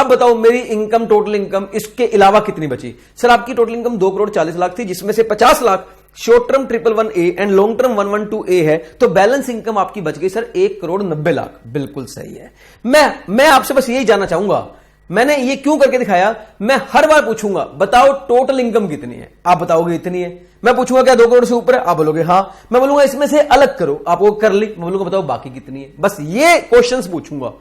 बताओ मेरी इनकम, टोटल इनकम इसके अलावा कितनी बची? सर आपकी टोटल इनकम 2 करोड़ 40 लाख थी, जिसमें से 50 lakh short term 111A and long term 112A है, तो बैलेंस इनकम आपकी बच गई सर 1 करोड़ 90 लाख। बिल्कुल सही है। मैं आपसे बस यही जानना चाहूंगा, मैंने ये क्यों करके दिखाया, मैं हर बार पूछूंगा बताओ टोटल इनकम कितनी है, आप बताओगे इतनी है। मैं पूछूंगा क्या 2 करोड़ से ऊपर है, आप बोलोगे हाँ। मैं बोलूंगा इसमें से अलग करो, आप वो कर ली, मैं बोलूंगा बताओ बाकी कितनी है। बस ये क्वेश्चंस पूछूंगा।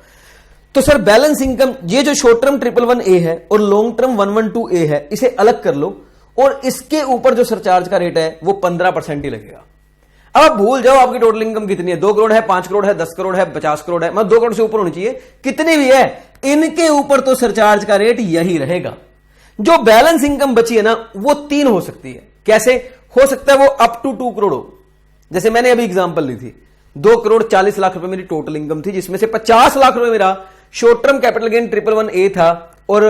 तो सर बैलेंस इनकम, ये जो शॉर्ट टर्म 111A है और लॉन्ग टर्म 112A है, इसे अलग कर लो और इसके ऊपर जो सरचार्ज का रेट है वो 15% ही लगेगा। अब आप भूल जाओ आपकी टोटल इनकम कितनी है, 2 करोड़ है, 5 करोड़ है, 10 करोड़ है, 50 करोड़ है, मतलब 2 करोड़ से ऊपर होनी चाहिए, कितनी भी है, इनके ऊपर तो सरचार्ज का रेट यही रहेगा। जो बैलेंस इनकम बची है ना, वो 3 हो सकती है। कैसे हो सकता है? वो अप टू 2 करोड़ हो, जैसे मैंने अभी एग्जांपल ली थी, 2 करोड़ 40 लाख रुपए मेरी टोटल इनकम थी, जिसमें से 50 लाख रुपए मेरा short term capital gain 111A था और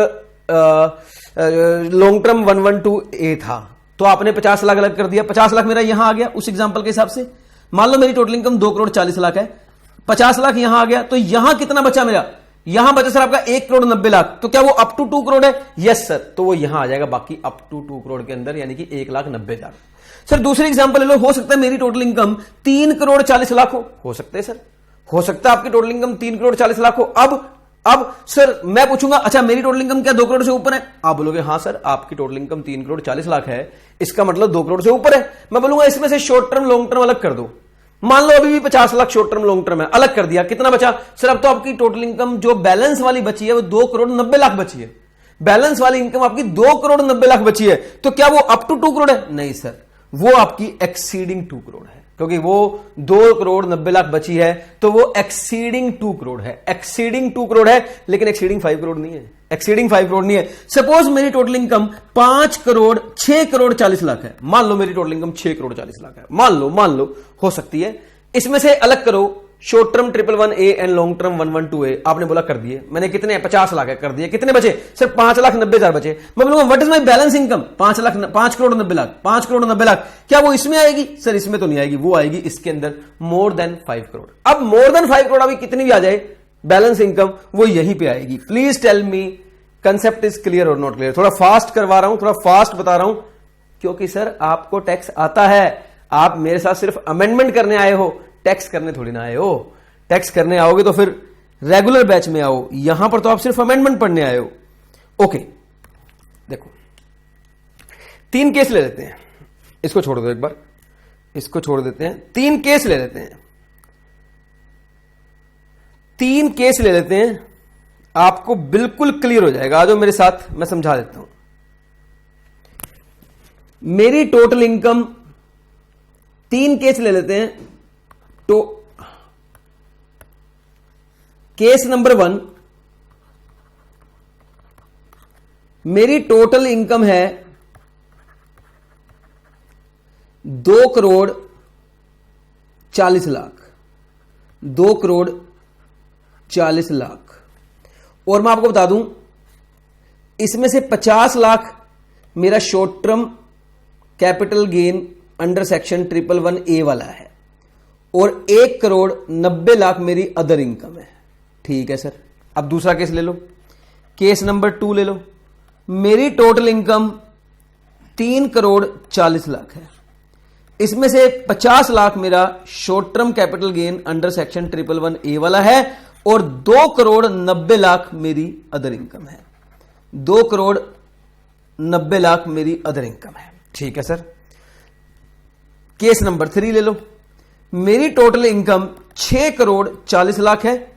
लॉन्ग टर्म 112A था। तो आपने 50 लाख अलग कर दिया, 50 लाख मेरा यहां आ गया उस एग्जांपल के हिसाब से। मान लो मेरी टोटल इनकम 2 करोड़ 40 लाख है, 50 लाख यहां आ गया, तो यहां कितना बचा मेरा? यहां बचा सर आपका 1 करोड़ 90 लाख। तो क्या वो अप टू 2 करोड़ है? यस सर, तो वो यहां आ जाएगा बाकी अप टू 2 करोड़ के अंदर, यानी कि 1,90,000। सर दूसरी एग्जांपल ले लो, हो सकता है मेरी टोटल इनकम 3 करोड़ 40 लाख हो सकता है सर, हो सकता है आपकी टोटल इनकम 3 करोड़ 40 लाख हो। अब सर मैं पूछूंगा अच्छा मेरी टोटल इनकम क्या 2 करोड़ से ऊपर है? आप बोलोगे हाँ सर आपकी टोटल इनकम 3 करोड़ 40 लाख है, इसका मतलब 2 करोड़ से ऊपर है। मैं बोलूंगा इसमें से शॉर्ट टर्म लॉन्ग टर्म अलग कर दो। मान लो अभी भी 50 lakh short term long term है, अलग कर दिया, कितना बचा? सर अब तो आपकी टोटल इनकम जो बैलेंस वाली बची है वो 2 करोड़ 90 लाख बची है। बैलेंस वाली इनकम आपकी 2 करोड़ 90 लाख बची है, तो क्या वो अप टू 2 करोड़ है? नहीं सर, वो आपकी एक्सीडिंग 2 करोड़ है, क्योंकि वो 2 करोड़ 90 लाख बची है, तो वो एक्सीडिंग 2 करोड़ है। एक्सीडिंग 2 करोड़ है, लेकिन एक्सीडिंग 5 करोड़ नहीं है, एक्सीडिंग 5 करोड़ नहीं है। सपोज मेरी टोटल इनकम 5 करोड़ 6 करोड़ 40 लाख है, मान लो मेरी टोटल इनकम 6 करोड़ 40 लाख है, मान लो हो सकती है। इसमें से अलग करो short term 111A and long term 112A, आपने बोला कर दिए, मैंने कितने 50 लाख है कर दिए, कितने बचे? सर 5,90,000 बचे। मैं बोलूंगा what is my balance income? 5 crore 90 lakh, 5 crore 90 lakh, क्या वो इसमें आएगी? सर इसमें तो नहीं आएगी, वो आएगी इसके अंदर मोर देन 5 करोड़। अब मोर देन 5 करोड़ अभी कितनी भी आ जाए बैलेंस इनकम, वो यहीं पे आएगी। Please tell me concept is clear और नॉट क्लियर? थोड़ा फास्ट करवा रहा हूं, थोड़ा फास्ट बता रहा हूं, क्योंकि सर आपको टैक्स आता है, आप मेरे साथ सिर्फ अमेंडमेंट करने आए हो, टैक्स करने थोड़ी ना आए हो। टैक्स करने आओगे तो फिर रेगुलर बैच में आओ, यहां पर तो आप सिर्फ अमेंडमेंट पढ़ने आए हो। ओके देखो 3 केस ले लेते हैं, इसको छोड़ दो एक बार, इसको छोड़ देते हैं, 3 केस ले लेते हैं, 3 केस ले लेते हैं, आपको बिल्कुल क्लियर हो जाएगा। आ जाओ मेरे साथ, मैं समझा देता हूं। मेरी टोटल इनकम 3 केस ले लेते हैं। तो केस नंबर 1, मेरी टोटल इनकम है 2 करोड़ 40 लाख, 2 करोड़ 40 लाख। और मैं आपको बता दूं, इसमें से 50 लाख मेरा short term capital gain under section 111A वाला है और 1,90,00,000 मेरी अदर इनकम है। ठीक है सर। अब दूसरा केस ले लो, केस नंबर 2 ले लो। मेरी टोटल इनकम 3,40,00,000 है। इसमें से 50 लाख मेरा short term capital gain under section 111A वाला है और 2,90,00,000 मेरी अदर इनकम है। 2,90,00,000 मेरी अदर इनकम है। ठीक है सर। केस नंबर 3 ले लो। मेरी टोटल इनकम 6,40,00,000 है।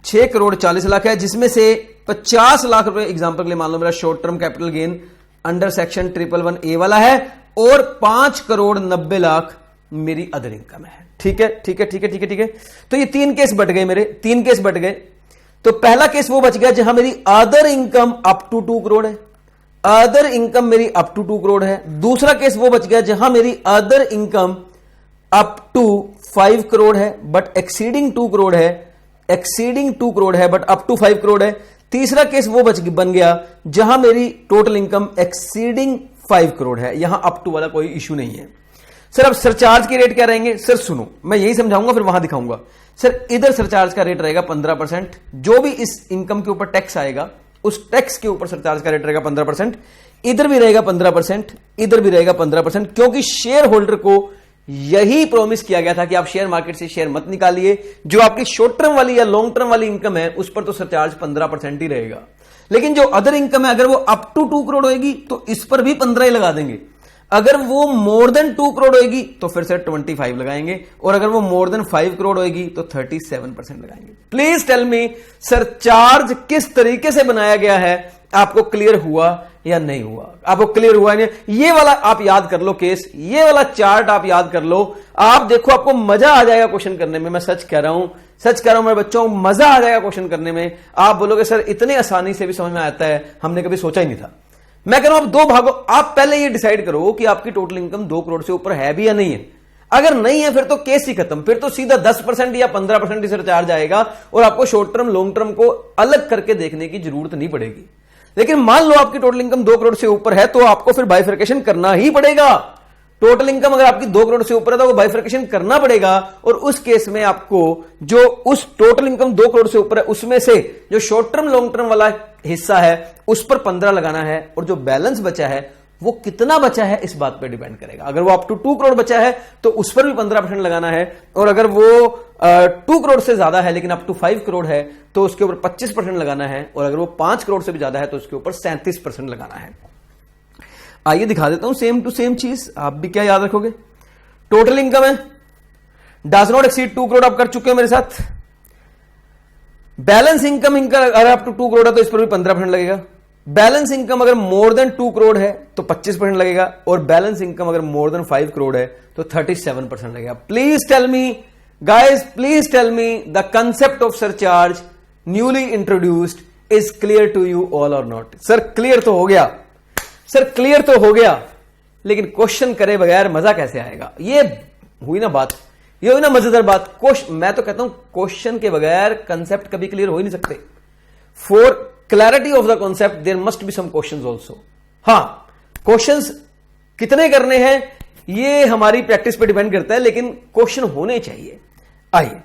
6,40,00,000 है, जिसमें से 50 लाख रुपए एग्जांपल के लिए मान लो मेरा short term capital gain under section 111A वाला है और 5,90,00,000 मेरी अदर इनकम है। ठीक है, ठीक है, ठीक है, ठीक है, ठीक है। तो ये 3 केस बट गए मेरे, 3 केस बट गए। तो पहला केस वो बच गया जहां मेरी other income up to 2 crore है। अदर इनकम मेरी अप टू 2 करोड़ है। दूसरा केस वो बच गया जहां मेरी other income up to 5 crore है बट एक्सीडिंग 2 करोड़ है। एक्सीडिंग 2 करोड़ है बट अप टू 5 करोड़ है। तीसरा केस वो बन गया जहां मेरी टोटल इनकम एक्सीडिंग 5 करोड़ है। यहां अप टू वाला कोई इश्यू नहीं है। सर अब सरचार्ज के रेट क्या रहेंगे? सर सुनो, मैं यही समझाऊंगा फिर वहां दिखाऊंगा। सर इधर सरचार्ज का रेट रहेगा 15%। जो भी इस इनकम के ऊपर टैक्स आएगा उस टैक्स के ऊपर सरचार्ज का रेट रहेगा 15%। इधर भी रहेगा 15%, इधर भी रहेगा 15%, क्योंकि शेयर होल्डर को यही प्रॉमिस किया गया था कि आप शेयर मार्केट से शेयर मत निकालिए। जो आपकी शॉर्ट टर्म वाली या लॉन्ग टर्म वाली इनकम है उस पर तो सरचार्ज 15% ही रहेगा। लेकिन जो अदर इनकम है अगर वो अप टू 2 करोड़ होगी तो इस पर भी 15 ही लगा देंगे। अगर वो मोर देन 2 करोड़ होगी तो फिर सर 25 लगाएंगे और अगर वो मोर देन 5 करोड़ होगी तो 37% लगाएंगे। प्लीज टेल मी सरचार्ज किस तरीके से बनाया गया है, आपको क्लियर हुआ या नहीं हुआ? आपको क्लियर हुआ नहीं? ये वाला आप याद कर लो केस, ये वाला चार्ट आप याद कर लो। आप देखो, आपको मजा आ जाएगा क्वेश्चन करने में। मैं सच कह रहा हूं, सच कह रहा हूं मेरे बच्चों, मजा आ जाएगा क्वेश्चन करने में। आप बोलोगे सर इतने आसानी से भी समझ में आता है, हमने कभी सोचा ही नहीं था। मैं कह रहा हूं आप 2 भागों, आप पहले ये डिसाइड करो कि आपकी टोटल इनकम 2 करोड़ से ऊपर है भी या नहीं है। अगर नहीं है फिर तो केस ही खत्म, फिर तो सीधा 10% या 15% ही सरचार्ज आएगा और आपको शॉर्ट टर्म लॉन्ग टर्म को अलग करके देखने की जरूरत नहीं पड़ेगी। लेकिन मान लो आपकी टोटल इनकम 2 करोड़ से ऊपर है तो आपको फिर बाइफर्केशन करना ही पड़ेगा। टोटल इनकम अगर आपकी 2 करोड़ से ऊपर है तो बाइफर्केशन करना पड़ेगा और उस केस में आपको जो उस टोटल इनकम 2 करोड़ से ऊपर है उसमें से जो शॉर्ट टर्म लॉन्ग टर्म वाला हिस्सा है उस पर 15 लगाना है और जो बैलेंस बचा है वो कितना बचा है इस बात पर डिपेंड करेगा। अगर वो अप टू 2 करोड़ बचा है तो उस पर भी 15% लगाना है और अगर वो 2 करोड़ से ज्यादा है लेकिन अप टू 5 करोड़ है तो उसके ऊपर 25% लगाना है और अगर वो 5 करोड़ से भी ज्यादा है तो उसके ऊपर 37% लगाना है। आइए दिखा देता हूं सेम टू सेम चीज, आप भी क्या याद रखोगे। टोटल इनकम है डज नॉट एक्सीड 2 करोड़, आप कर चुके हो मेरे साथ। बैलेंस इनकम अगर अप टू 2 करोड़ है तो इस पर भी 15% लगेगा। बैलेंस इनकम अगर मोर देन 2 करोड़ है तो 25% लगेगा और बैलेंस इनकम अगर मोर देन 5 करोड़ है तो 37% लगेगा। Please tell me guys, please tell me the concept of surcharge newly introduced is clear to you all or not? Sir clear तो हो गया, सर क्लियर तो हो गया, लेकिन क्वेश्चन करे बगैर मजा कैसे आएगा? ये हुई ना बात, ये हुई ना मजेदार बात। मैं तो कहता हूं क्वेश्चन के बगैर कंसेप्ट कभी क्लियर हो ही नहीं सकते। For clarity of the concept there must be some questions also. हां, क्वेश्चंस कितने करने हैं ये हमारी प्रैक्टिस पे डिपेंड करता है, लेकिन क्वेश्चन होने चाहिए। आइए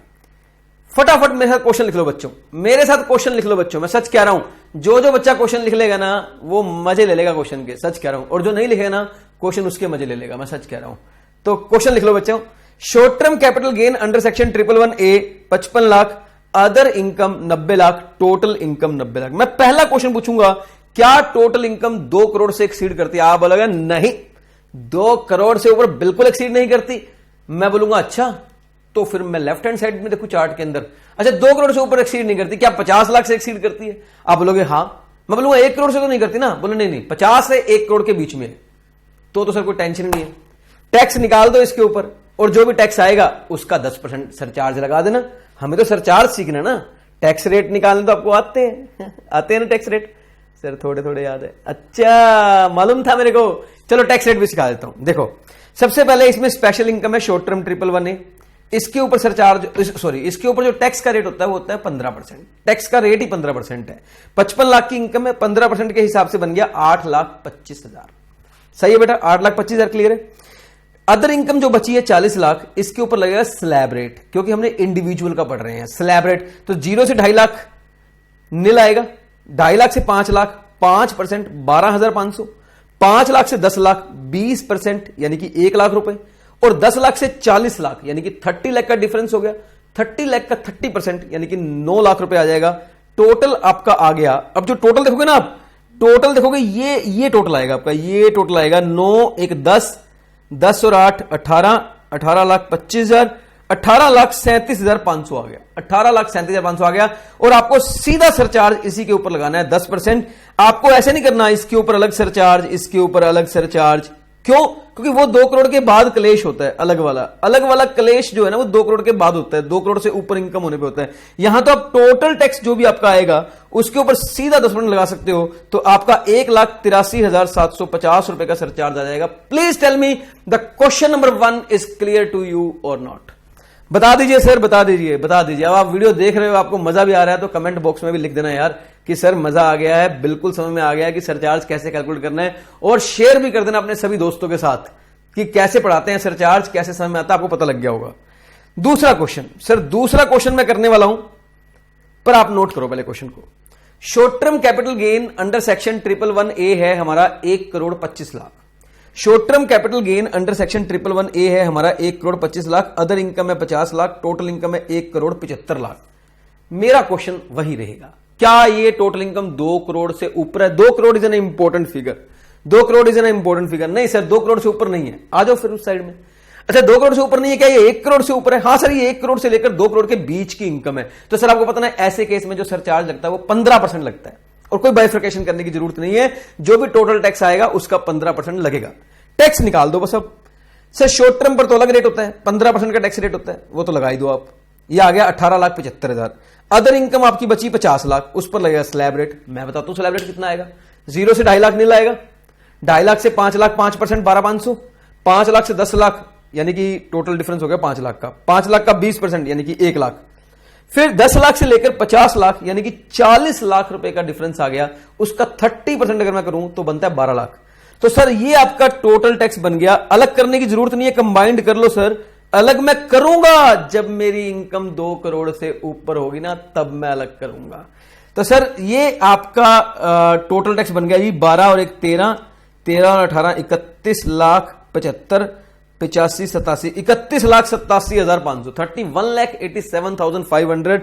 फटाफट मेरे साथ क्वेश्चन लिख लो बच्चों, मेरे साथ क्वेश्चन लिख लो बच्चों। मैं सच कह रहा हूं, जो बच्चा क्वेश्चन लिख लेगा ना वो मजे ले लेगा क्वेश्चन के, सच कह रहा हूं। और जो नहीं लिखेगा ना क्वेश्चन उसके मजे ले लेगा, मैं सच कह रहा हूं। तो क्वेश्चन लिख लो बच्चों। Short term capital gain under section 111A 55 lakh, other income 90 lakh, total income 90 lakh. मैं पहला क्वेश्चन पूछूंगा, क्या टोटल इनकम 2 करोड़ से एक्सीड करती है? आप बोलोगे नहीं, 2 करोड़ से ऊपर बिल्कुल एक्सीड नहीं करती। मैं बोलूंगा अच्छा, तो फिर मैं लेफ्ट हैंड साइड में देखूं चार्ट के अंदर, अच्छा 2 करोड़ से ऊपर एक्सीड नहीं करती, क्या 50 लाख से एक्सीड करती है? आप बोलोगे हां। मैं बोलूंगा 1 करोड़ से तो नहीं करती ना? बोले नहीं, 50 से 1 करोड़ के बीच में। तो सर कोई टेंशन नहीं है, टैक्स निकाल दो इसके ऊपर और जो भी टैक्स आएगा उसका 10% सरचार्ज लगा देना। हमें तो सरचार्ज सीखना ना, टैक्स रेट निकालने तो आपको आते हैं ना टैक्स रेट? सर थोड़े थोड़े याद है, अच्छा मालूम था मेरे को। चलो टैक्स रेट भी सिखा देता हूं। देखो सबसे पहले इसमें स्पेशल इनकम है शॉर्ट टर्म 111A, इसके ऊपर सरचार्ज, सॉरी, इसके ऊपर जो टैक्स का रेट होता है वो होता है 15%। टैक्स का रेट ही 15% है। 55 लाख की इनकम है, 15% के हिसाब से बन गया 8,25,000। सही है बेटा, 8,25,000 क्लियर है। अदर इनकम जो बची है 40 लाख, इसके ऊपर लगेगा स्लैब रेट, क्योंकि हमने इंडिविजुअल का पढ़ रहे हैं। स्लैब रेट तो 0 से 2.5 लाख नील आएगा, 2.5 लाख से 5 लाख 5% 12,500, 5 लाख से 10 लाख 20% यानी कि 1 लाख रुपए, और 10 लाख से 40 लाख यानी कि 30 लाख का डिफरेंस हो गया। 30 लाख का 30% यानी कि 9 लाख रुपए आ जाएगा। टोटल आपका आ गया। अब जो टोटल देखोगे ना, आप टोटल देखोगे, ये टोटल आएगा आपका, ये टोटल आएगा 9 1 10 10 और 8 18, 18,25,000, 18,37,500 आ गया, 18,37,500 आ गया। और आपको सीधा सरचार्ज इसी के ऊपर लगाना है 10%। आपको ऐसे नहीं करना इसके ऊपर अलग सरचार्ज, इसके ऊपर अलग सरचार्ज। क्यों? क्योंकि वो 2 करोड़ के बाद क्लेश होता है, अलग वाला क्लेश जो है ना वो 2 करोड़ के बाद होता है, 2 करोड़ से ऊपर इनकम होने पे होता है। यहां तो आप टोटल टैक्स जो भी आपका आएगा उसके ऊपर सीधा 10% लगा सकते हो, तो आपका 1,83,750 रुपए का सरचार्ज आ जाएगा। Please tell me the question number 1 is clear to you or not. बता दीजिए सर, बता दीजिए। अब आप वीडियो देख रहे हो, आपको मजा भी आ रहा है, तो कमेंट बॉक्स में भी लिख देना यार कि सर मजा आ गया है, बिल्कुल समझ में आ गया है कि सरचार्ज कैसे कैलकुलेट करना है। और शेयर भी कर देना अपने सभी दोस्तों के साथ कि कैसे पढ़ाते हैं सरचार्ज, कैसे समझ में आता है, आपको पता लग गया होगा। दूसरा क्वेश्चन, सर दूसरा क्वेश्चन मैं करने वाला हूं, पर आप नोट करो पहले क्वेश्चन को। Short term capital gain under section 111A है हमारा 1,25,00,000। Short term capital gain under section 111A है हमारा 1,25,00,000। अदर इनकम है 50 लाख, टोटल इनकम है 1,75,00,000। मेरा क्वेश्चन वही रहेगा, क्या ये टोटल इनकम 2 करोड़ से ऊपर है? 2 crore is an important figure, 2 crore is an important figure. नहीं सर 2 करोड़ से ऊपर नहीं है, आ जाओ फिर उस साइड में। अच्छा 2 करोड़ से ऊपर नहीं है, क्या ये 1 करोड़ से ऊपर है? हाँ सर ये 1 करोड़ से लेकर 2 करोड़ के बीच की इनकम है। तो सर आपको पता है ऐसे केस में जो सरचार्ज लगता है वो 15% लगता है, और कोई बाइफर्केशन करने की जरूरत नहीं है, जो भी टोटल टैक्स आएगा उसका 15% लगेगा। टैक्स निकाल दो बस। अब सर शॉर्ट टर्म पर तो अलग रेट होता है, 15% का टैक्स रेट होता है, वो तो लगा ही दो आप। ये आ गया 18,75,000। अदर इनकम आपकी बची 50 लाख, उस पर लगेगा स्लैब रेट। मैं बताता हूं स्लैब रेट कितना आएगा। 0 से 2.5 लाख नहीं लाएगा, 2.5 लाख से 5 लाख 5% 12,500, 5 लाख से 10 लाख यानी कि टोटल डिफरेंस हो गया 5 लाख का, 5 लाख का 20% यानी कि 1 लाख, फिर 10 लाख से लेकर 50 लाख यानी कि 40 लाख रुपए का डिफरेंस आ गया। उसका 30% अगर मैं करूं तो बनता है 12 लाख। तो सर ये आपका टोटल टैक्स बन गया। अलग करने की जरूरत नहीं है, कंबाइंड कर लो सर। अलग मैं करूंगा जब मेरी इनकम 2 करोड़ से ऊपर होगी ना, तब मैं अलग करूंगा। तो सर ये आपका टोटल टैक्स बन गया जी 12 और 1 13, 13 और 18 31 लाख 75, 85 87 31,87,500, 31,87,500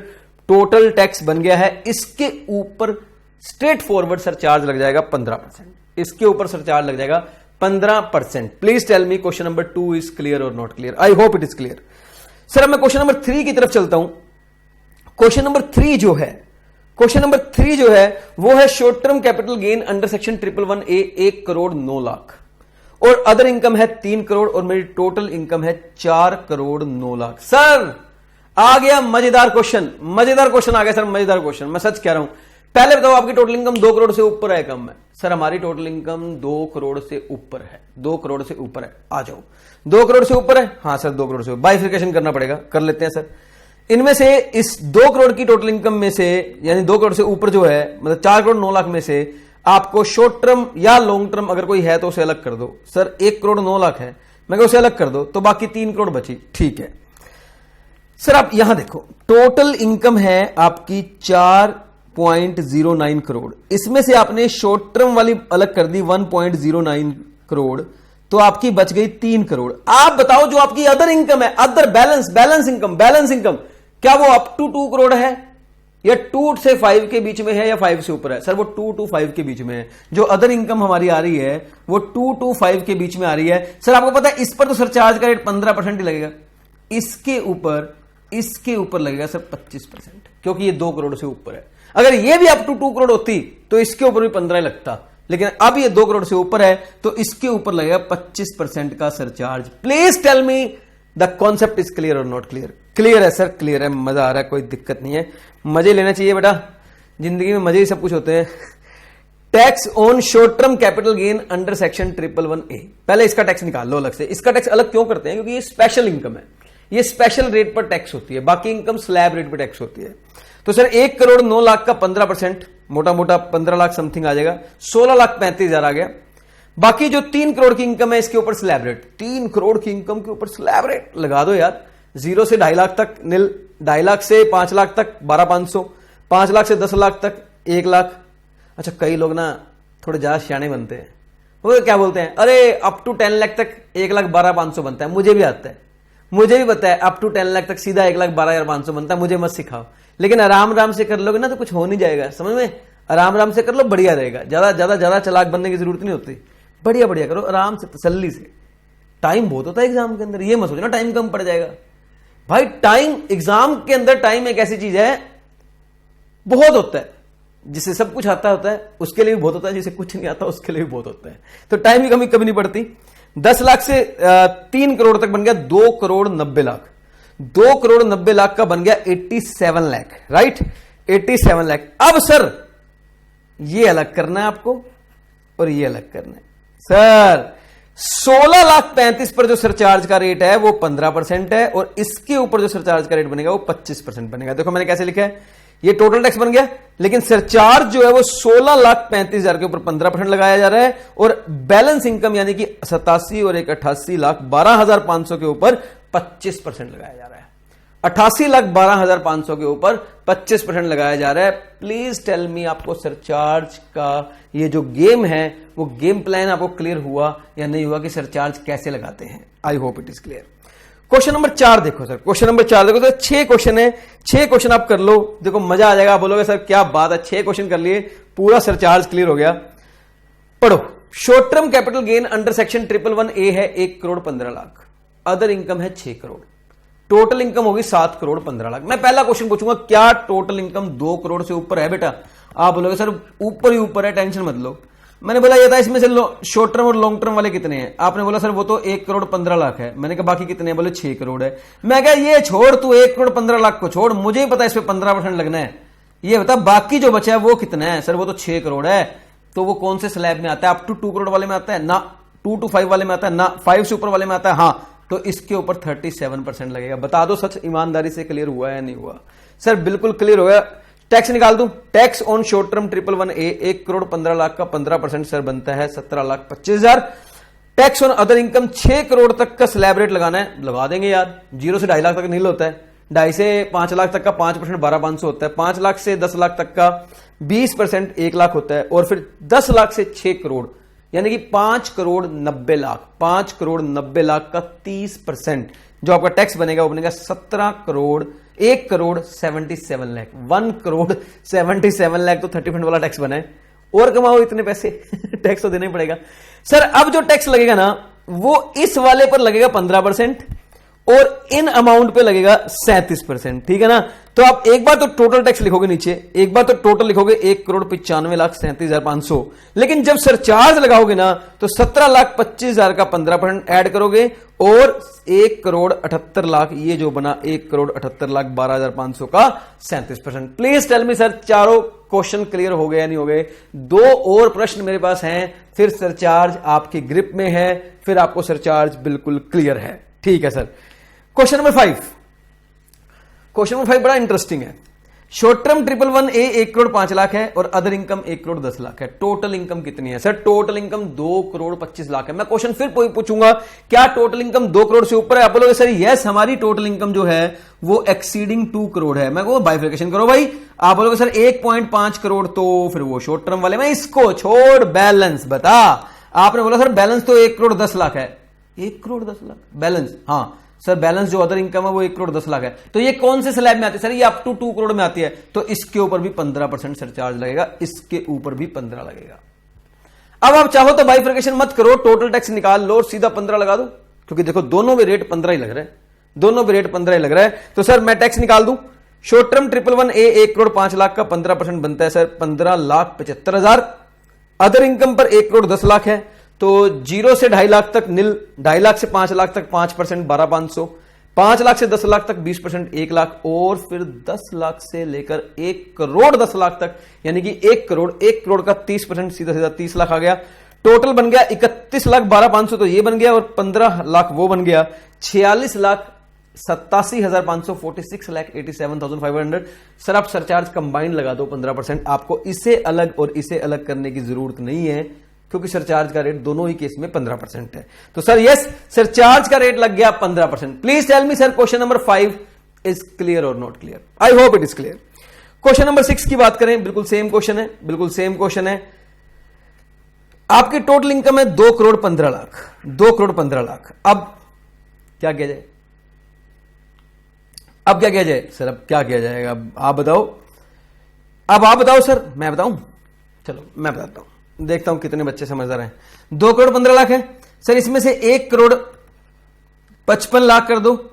टोटल टैक्स बन गया है। इसके ऊपर स्ट्रेट फॉरवर्ड सरचार्ज लग जाएगा 15%। इसके ऊपर सरचार्ज लग जाएगा 15%। Please tell me question number 2 is clear और not clear? I hope it is clear. Sir अब मैं क्वेश्चन नंबर 3 की तरफ चलता हूं। क्वेश्चन नंबर 3 जो है वो है short term capital gain under section 111A 1 crore 9 lakh, और अदर इनकम है 3 करोड़, और मेरी टोटल इनकम है 4 करोड़ 9 लाख। सर आ गया मजेदार क्वेश्चन आ गया सर, मजेदार क्वेश्चन। मैं सच कह रहा हूं। पहले बताओ आपकी टोटल इनकम 2 करोड़ से ऊपर है कम है? सर हमारी टोटल इनकम 2 करोड़ से ऊपर है, 2 करोड़ से ऊपर है। आ जाओ 2 करोड़ से ऊपर है। हाँ सर 2 करोड़ से, बाइफिकेशन करना पड़ेगा, कर लेते हैं सर। इनमें से इस 2 करोड़ की टोटल इनकम में से, यानी 2 करोड़ से ऊपर जो है, मतलब 4 करोड़ 9 लाख में से आपको शॉर्ट टर्म या लॉन्ग टर्म अगर कोई है तो उसे अलग कर दो। सर 1 करोड़ 9 लाख है, मैं उसे अलग कर दो तो बाकी 3 करोड़ बची। ठीक है सर, आप यहां देखो टोटल इनकम है आपकी 4.09 करोड़, इसमें से आपने शॉर्ट टर्म वाली अलग कर दी 1.09 करोड़, तो आपकी बच गई 3 करोड़। आप बताओ जो आपकी अदर इनकम है, अदर बैलेंस इनकम, क्या वो अप टू 2 करोड़ है, या 2 से 5 के बीच में है, या 5 से ऊपर है? सर वो 2 to 5 के बीच में है। जो अदर इनकम हमारी आ रही है वो 2 to 5 के बीच में आ रही है। सर आपको पता है इस पर तो सरचार्ज का रेट 15% ही लगेगा, इसके ऊपर लगेगा सर 25%, क्योंकि ये 2 करोड़ से ऊपर है। अगर ये भी अप टू 2 करोड़ होती तो इसके ऊपर भी 15 लगता, लेकिन अब ये 2 करोड़ से ऊपर है तो इसके ऊपर लगेगा 25% का surcharge. Please tell me the concept is clear और नॉट क्लियर? क्लियर है सर, क्लियर है, मजा आ रहा है, कोई दिक्कत नहीं है। मजे लेना चाहिए बेटा, जिंदगी में मजे ही सब कुछ होते हैं। Tax on short term capital gain under section 111A, पहले इसका टैक्स निकाल लो अलग से। इसका टैक्स अलग क्यों करते हैं? क्योंकि ये स्पेशल इनकम है, ये स्पेशल रेट पर टैक्स होती है, बाकी इनकम स्लैब रेट पर टैक्स होती है। तो सर 1 करोड़ 9 लाख का 15%, मोटा मोटा 15 लाख समथिंग आ जाएगा, 16,35,000 आ गया। बाकी जो 3 करोड़ की इनकम है इसके ऊपर स्लैब रेट, 3 करोड़ की इनकम के ऊपर स्लैब रेट लगा दो यार। 0 से 2.5 लाख तक नील, 2.5 लाख से 5 लाख तक 12,500, 5 लाख से 10 लाख तक 1 लाख। अच्छा, कई लोग ना थोड़े ज्यादा सियाने बनते हैं, वो क्या बोलते हैं, अरे अप टू 10 लाख तक 1,12,500 बनता है। मुझे भी आता है, मुझे भी पता है अप टू 10 लाख तक सीधा 1,12,500 बनता है, मुझे मत सिखाओ। लेकिन आराम आराम से कर लोगे ना तो कुछ हो नहीं जाएगा, समझ में, आराम आराम से कर लो, बढ़िया रहेगा। ज्यादा चालाक बनने की जरूरत नहीं होती, बढ़िया बढ़िया करो आराम से तसल्ली से। टाइम बहुत होता है एग्जाम के अंदर, ये मत सोचना टाइम कम पड़ जाएगा भाई। टाइम एग्जाम के अंदर, टाइम एक ऐसी चीज है बहुत होता है, जिसे सब कुछ आता होता है उसके लिए भी बहुत होता है, जिसे कुछ नहीं आता उसके लिए भी बहुत होता है। तो टाइम की कमी कभी नहीं पड़ती। 10 लाख से 3 करोड़ तक बन गया 2 करोड़ 90 लाख, 2 करोड़ 90 लाख का बन गया 87 लाख, राइट, 87 लाख। अब सर ये अलग करना है आपको और ये अलग करना है। सर 16,35,000 पर जो सरचार्ज का रेट है वो 15% है, और इसके ऊपर जो सरचार्ज का रेट बनेगा वो 25% बनेगा। देखो मैंने कैसे लिखा है, ये टोटल टैक्स बन गया, लेकिन सरचार्ज जो है वो 16,35,000 के ऊपर 15% लगाया जा रहा है, और बैलेंस इनकम यानी कि 87 और 88,12,500 के ऊपर 25% लगाया जा रहा है। 88,12,500 के ऊपर 25% लगाया जा रहा है। प्लीज टेल मी, आपको सरचार्ज का ये जो गेम है वो गेम प्लान आपको क्लियर हुआ या नहीं हुआ कि सरचार्ज कैसे लगाते हैं? आई hope it is clear. Question number 4 देखो सर, क्वेश्चन नंबर 4 देखो सर, 6 क्वेश्चन है, 6 क्वेश्चन आप कर लो, देखो मजा आ जाएगा। आप बोलोगे सर क्या बात है, 6 क्वेश्चन कर लिए, पूरा सरचार्ज क्लियर हो गया। पढ़ो, short term capital gain under section 111A है 1 करोड़ 15 लाख, अदर इनकम है 6 करोड़, टोटल इनकम होगी 7 करोड़ 15 लाख। मैं पहला क्वेश्चन पूछूंगा, क्या टोटल इनकम 2 करोड़ से ऊपर है बेटा? आप बोलोगे सर ऊपर ही ऊपर है, टेंशन मत लो। मैंने बोला ये था इसमें से शॉर्ट टर्म और लॉन्ग टर्म वाले कितने हैं? आपने बोला सर वो तो 1 करोड़ 15 लाख है। मैंने कहा बाकी कितने हैं? बोले 6 करोड़ है। मैं कहा ये छोड़, तू 1 करोड़ 15 लाख को छोड़, मुझे ही पता है इस पे 15% लगना है, ये बता बाकी जो बचा है वो कितना है? सर वो तो 6 करोड़ है। तो वो कौन से स्लैब में आता है? अप टू 2 करोड़ वाले में आता है ना, 2 to 5 वाले में आता है ना, 5 से ऊपर वाले में आता है? हाँ, तो इसके ऊपर 37% लगेगा। बता दो सच ईमानदारी से, क्लियर हुआ है नहीं हुआ? सर बिल्कुल क्लियर हो गया। टैक्स निकाल दूं, tax on short term 111A 1 crore 15 lakh का 15% सर बनता है 17,25,000। Tax on other income 6 crore तक का स्लैब रेट लगाना है, लगा देंगे यार। 0 से 2.5 लाख तक नील होता है, 2.5 से 5 लाख तक का 5% 12,500 होता है, 5 लाख से 10 लाख तक का 20% 1 लाख होता है, और फिर 10 लाख से 6 करोड़ यानी कि 5 करोड़ 90 लाख, 5 करोड़ 90 लाख का 30% जो आपका टैक्स बनेगा वो बनेगा 17 करोड़ 1 करोड़ 77 लाख, 1 करोड़ 77 लाख। तो 30% वाला टैक्स बना है, और कमाओ इतने पैसे टैक्स तो देना ही पड़ेगा। सर अब जो टैक्स लगेगा ना वो इस वाले पर लगेगा 15% और इन अमाउंट पे लगेगा 37%, ठीक है ना? तो आप एक बार तो टोटल टैक्स लिखोगे नीचे, एक बार तो टोटल लिखोगे 1 करोड़ 95,37,500, लेकिन जब सरचार्ज लगाओगे ना तो 17,25,000 का 15% ऐड करोगे और 1 करोड़ 78 लाख, ये जो बना 1 करोड़ 78 लाख 12,500 का 37%। प्लीज टेल मी सर चारों क्वेश्चन क्लियर हो गए या नहीं हो गए? 2 और प्रश्न मेरे पास हैं, फिर सरचार्ज आपकी ग्रिप में है, फिर आपको सरचार्ज बिल्कुल क्लियर है, ठीक है sir. Question number 5, question number 5 बड़ा इंटरेस्टिंग है। Short term 111A 1 crore 5 lakh है और अदर इनकम 1 करोड़ 10 लाख है। टोटल इनकम कितनी है? Sir total income 2 crore 25 lakh है। मैं क्वेश्चन फिर पूछूंगा, क्या टोटल इनकम 2 करोड़ से ऊपर है? आप बोलोगे सर यस, हमारी टोटल इनकम जो है वो एक्सीडिंग 2 करोड़ है। मैं कहूँ बाइफिकेशन करो भाई। आप बोलोगे सर 1.5 करोड़, तो फिर वो शॉर्ट टर्म वाले में, इसको छोड़, बैलेंस बता। आपने बोला सर बैलेंस तो 1 करोड़ 10 लाख है, 1 करोड़ 10 लाख बैलेंस, हाँ सर बैलेंस जो अदर इनकम है वो 1 करोड़ 10 लाख है। तो ये कौन से स्लैब में आती है? सर ये अप टू 2 करोड़ में आती है, तो इसके ऊपर भी 15% सरचार्ज लगेगा, इसके ऊपर भी 15 लगेगा। अब आप चाहो तो बाइफिकेशन मत करो, टोटल टैक्स निकाल लो और सीधा 15 लगा दो, क्योंकि देखो दोनों में रेट 15 ही लग रहा है, दोनों में रेट 15 ही लग रहा है। तो सर मैं टैक्स निकाल दूं, short term 111A 1 crore 5 lakh का 15% बनता है सर 15,75,000। अदर इनकम पर 1 करोड़ 10 लाख है, तो 0 से 2.5 लाख तक नील, 2.5 लाख से 5 लाख तक 5% 12,500, 5 लाख से 10 लाख तक 20% 1 लाख, और फिर 10 लाख से लेकर 1 करोड़ 10 लाख तक यानी कि 1 करोड़ का 30% सीधा सीधा 30 लाख आ गया। टोटल बन गया 31 लाख 12,500, तो ये बन गया, और 15 लाख वो बन गया, 46 लाख 87,546,87,500। सर आप सरचार्ज कंबाइंड लगा दो 15%, आपको इसे अलग और इसे अलग करने की जरूरत नहीं है क्योंकि सरचार्ज का रेट दोनों ही केस में 15% है। तो सर यस, सरचार्ज का रेट लग गया 15%। Please tell me sir question number 5 is clear और not clear? I hope it is clear. Question number 6 की बात करें, बिल्कुल सेम क्वेश्चन है, बिल्कुल सेम क्वेश्चन है। आपकी टोटल इनकम है 2,15,00,000, 2,15,00,000। अब क्या किया जाए? अब क्या किया जाए सर? अब क्या किया जाएगा? अब आप बताओ, अब आप बताओ सर, मैं बताऊं? चलो मैं बताता हूं, देखता हूं कितने बच्चे समझदार हैं। 2,15,00,000 है सर, इसमें से 1,55,00,000 कर दो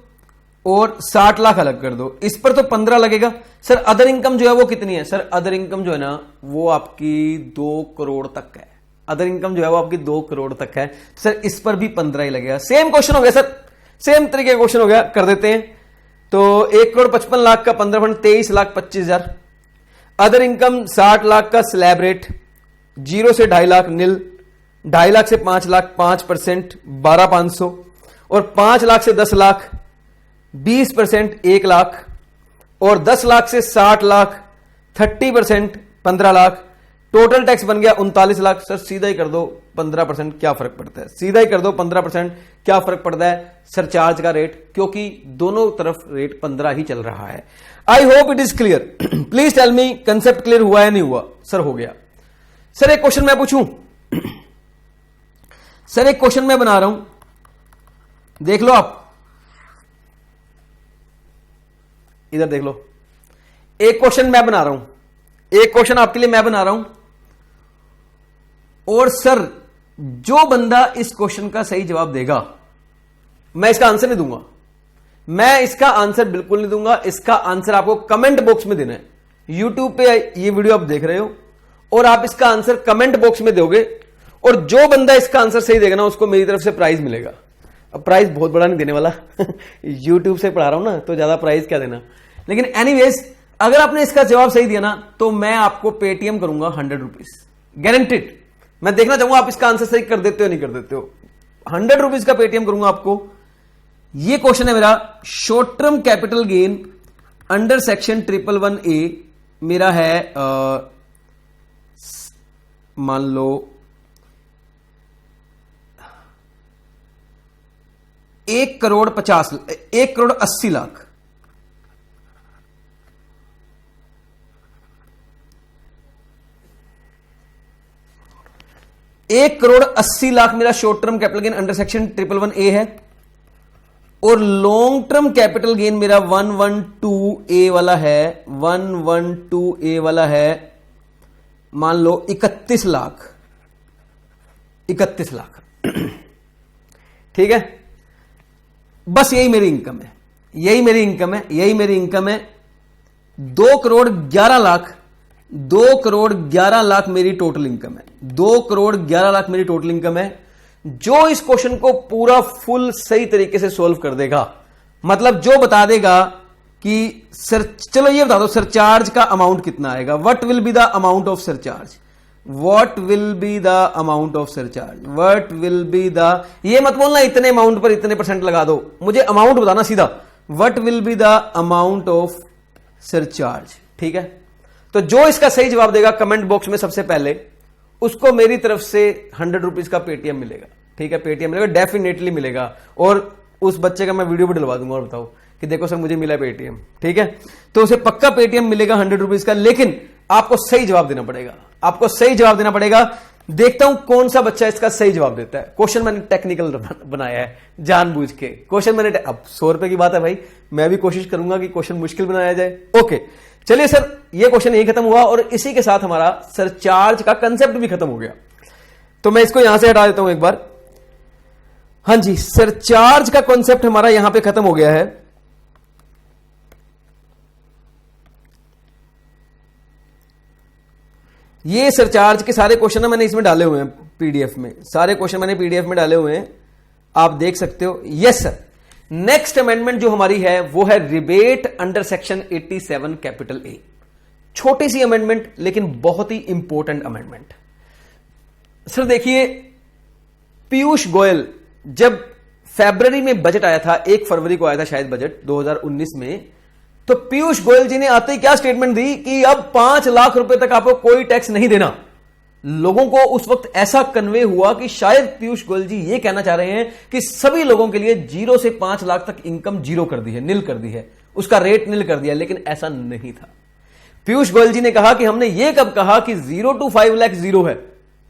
और 60 लाख अलग कर दो, इस पर तो 15 लगेगा। सर अदर इनकम जो है वो कितनी है? सर अदर इनकम जो है ना वो आपकी 2 करोड़ तक है। अदर इनकम जो है वो आपकी 2 करोड़ तक है। सर इस पर भी 15 ही लगेगा। सेम क्वेश्चन हो गया सर, सेम तरीके का क्वेश्चन हो गया, कर देते हैं। तो 1,55,00,000 का 15% 23,25,000। अदर इनकम 60 लाख का स्लैब रेट, 0 से 2.5 लाख नील, 2.5 लाख से 5 लाख 5% 12,500, और 5 लाख से 10 लाख 20% 1 लाख, और 10 लाख से 60 लाख 30% 15 लाख। टोटल टैक्स बन गया 39 लाख। सर सीधा ही कर दो 15%, क्या फर्क पड़ता है? सीधा ही कर दो 15%, क्या फर्क पड़ता है सरचार्ज का रेट, क्योंकि दोनों तरफ रेट 15 ही चल रहा है। I hope it is clear. Please tell me concept clear हुआ या नहीं हुआ? सर हो गया। सर एक क्वेश्चन मैं पूछूं? सर एक क्वेश्चन मैं बना रहा हूं, देख लो आप, इधर देख लो। एक क्वेश्चन मैं बना रहा हूं, एक क्वेश्चन आपके लिए मैं बना रहा हूं, और सर जो बंदा इस क्वेश्चन का सही जवाब देगा, मैं इसका आंसर नहीं दूंगा, मैं इसका आंसर बिल्कुल नहीं दूंगा। इसका आंसर आपको कमेंट बॉक्स में देना है। यूट्यूब पे ये वीडियो आप देख रहे हो और आप इसका आंसर कमेंट बॉक्स में दोगे, और जो बंदा इसका आंसर सही देगा ना उसको मेरी तरफ से प्राइज मिलेगा। अब प्राइज बहुत बड़ा नहीं देने वाला यूट्यूब से पढ़ा रहा हूं ना, तो ज्यादा प्राइज क्या देना। लेकिन एनीवेज, अगर आपने इसका जवाब सही दिया ना तो मैं आपको पेटीएम करूंगा 100 रुपीज, गारंटेड। मैं देखना चाहूंगा आप इसका आंसर सही कर देते हो नहीं कर देते हो। 100 रुपीज का पेटीएम करूंगा आपको। ये क्वेश्चन है मेरा, short term capital gain under section 111A मेरा है, मान लो 1,80,00,000, 1,80,00,000 मेरा short term capital gain under section 111A है, और लॉन्ग टर्म कैपिटल गेन मेरा 112A वाला है, 112A वाला है, मान लो 31 लाख, 31 लाख। ठीक है, बस यही मेरी इनकम है, यही मेरी इनकम है, यही मेरी इनकम है। 2,11,00,000, 2,11,00,000 मेरी टोटल इनकम है, 2,11,00,000 मेरी टोटल इनकम है। जो इस क्वेश्चन को पूरा फुल सही तरीके से सॉल्व कर देगा, मतलब जो बता देगा कि सर, चलो ये बता दो सरचार्ज का अमाउंट कितना आएगा, what will be the amount of surcharge, what will be the amount of surcharge, what will be the, ये मत बोलना इतने अमाउंट पर इतने % लगा दो, मुझे अमाउंट बताना सीधा, what will be the amount of surcharge. ठीक है, तो जो इसका सही जवाब देगा कमेंट बॉक्स में सबसे पहले, उसको मेरी तरफ से 100 रुपीज का पेटीएम मिलेगा। ठीक है, पेटीएम मिलेगा, डेफिनेटली मिलेगा, और उस बच्चे का मैं वीडियो भी डलवा दूंगा और बताओ कि देखो सर मुझे मिला पेटीएम। ठीक है, तो उसे पक्का पेटीएम मिलेगा 100 रुपीज का, लेकिन आपको सही जवाब देना पड़ेगा, आपको सही जवाब देना पड़ेगा। देखता हूं कौन सा बच्चा इसका सही जवाब देता है। क्वेश्चन मैंने टेक्निकल बनाया है जानबूझ के, क्वेश्चन मैंने, अब 100 रुपए की बात है भाई, मैं भी कोशिश करूंगा कि क्वेश्चन मुश्किल बनाया जाए। ओके, चलिए सर, ये क्वेश्चन यही खत्म हुआ, और इसी के साथ हमारा सरचार्ज का कंसेप्ट भी खत्म हो गया। तो मैं इसको यहां से हटा देता हूं एक बार। हां जी, सरचार्ज का कॉन्सेप्ट हमारा यहां पे खत्म हो गया है। ये सरचार्ज के सारे क्वेश्चन मैंने इसमें डाले हुए हैं पीडीएफ में, सारे क्वेश्चन मैंने पीडीएफ में डाले हुए हैं, आप देख सकते हो। यस सर, नेक्स्ट अमेंडमेंट जो हमारी है वो है rebate under section 87 capital A. छोटी सी अमेंडमेंट लेकिन बहुत ही इंपॉर्टेंट अमेंडमेंट। सर देखिए, पीयूष गोयल जब फरवरी में बजट आया था, 1 फरवरी को आया था शायद बजट 2019 में, तो पीयूष गोयल जी ने आते ही क्या स्टेटमेंट दी कि अब 5 लाख रुपए तक आपको कोई टैक्स नहीं देना। लोगों को उस वक्त ऐसा कन्वे हुआ कि शायद पीयूष गोयल जी ये कहना चाह रहे हैं कि सभी लोगों के लिए 0 से 5 लाख तक इनकम जीरो कर दी है, नील कर दी है, उसका रेट नील कर दिया, लेकिन ऐसा नहीं था। पीयूष गोयल जी ने कहा कि हमने ये कब कहा कि 0 to 5 लाख जीरो है,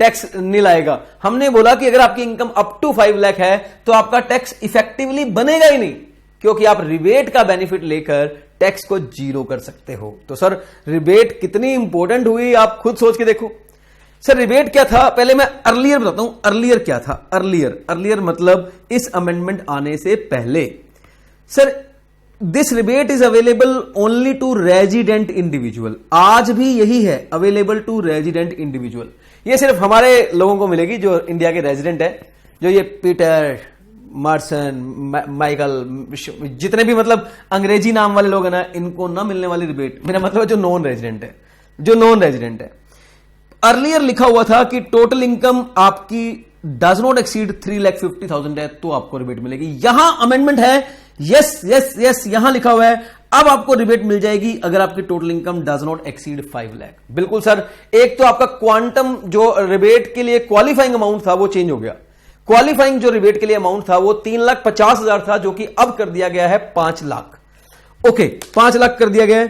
टैक्स नील आएगा। हमने बोला कि अगर आपकी इनकम अप टू 5 लाख है तो आपका टैक्स इफेक्टिवली बनेगा ही नहीं, क्योंकि आप रिबेट का बेनिफिट लेकर टैक्स को जीरो कर सकते हो। तो सर रिबेट कितनी इंपॉर्टेंट हुई आप खुद सोच के देखो। सर रिबेट क्या था, पहले मैं अर्लियर बताता हूं। अर्लियर क्या था? अर्लियर मतलब इस अमेंडमेंट आने से पहले। Sir this rebate is available only to resident individual. आज भी यही है, अवेलेबल टू रेजिडेंट इंडिविजुअल। ये सिर्फ हमारे लोगों को मिलेगी जो इंडिया के रेजिडेंट है, जो ये पीटर, मार्सन, माइकल, जितने भी मतलब अंग्रेजी नाम वाले लोग हैं ना, इनको ना मिलने वाली रिबेट। मेरा मतलब जो नॉन रेजिडेंट है। अर्लियर लिखा हुआ था कि टोटल इनकम आपकी डज नॉट एक्सीड 3,50,000 है तो आपको रिबेट मिलेगी। यहां अमेंडमेंट है, यस यहां लिखा हुआ है, अब आपको रिबेट मिल जाएगी अगर आपकी total income does not exceed 5 lakh. बिल्कुल सर, एक तो आपका क्वांटम जो रिबेट के लिए क्वालिफाइंग अमाउंट था वो चेंज हो गया। क्वालिफाइंग जो रिबेट के लिए अमाउंट था वो 3,50,000 था, जो कि अब कर दिया गया है 5 लाख। ओके, 5 लाख कर दिया गया है।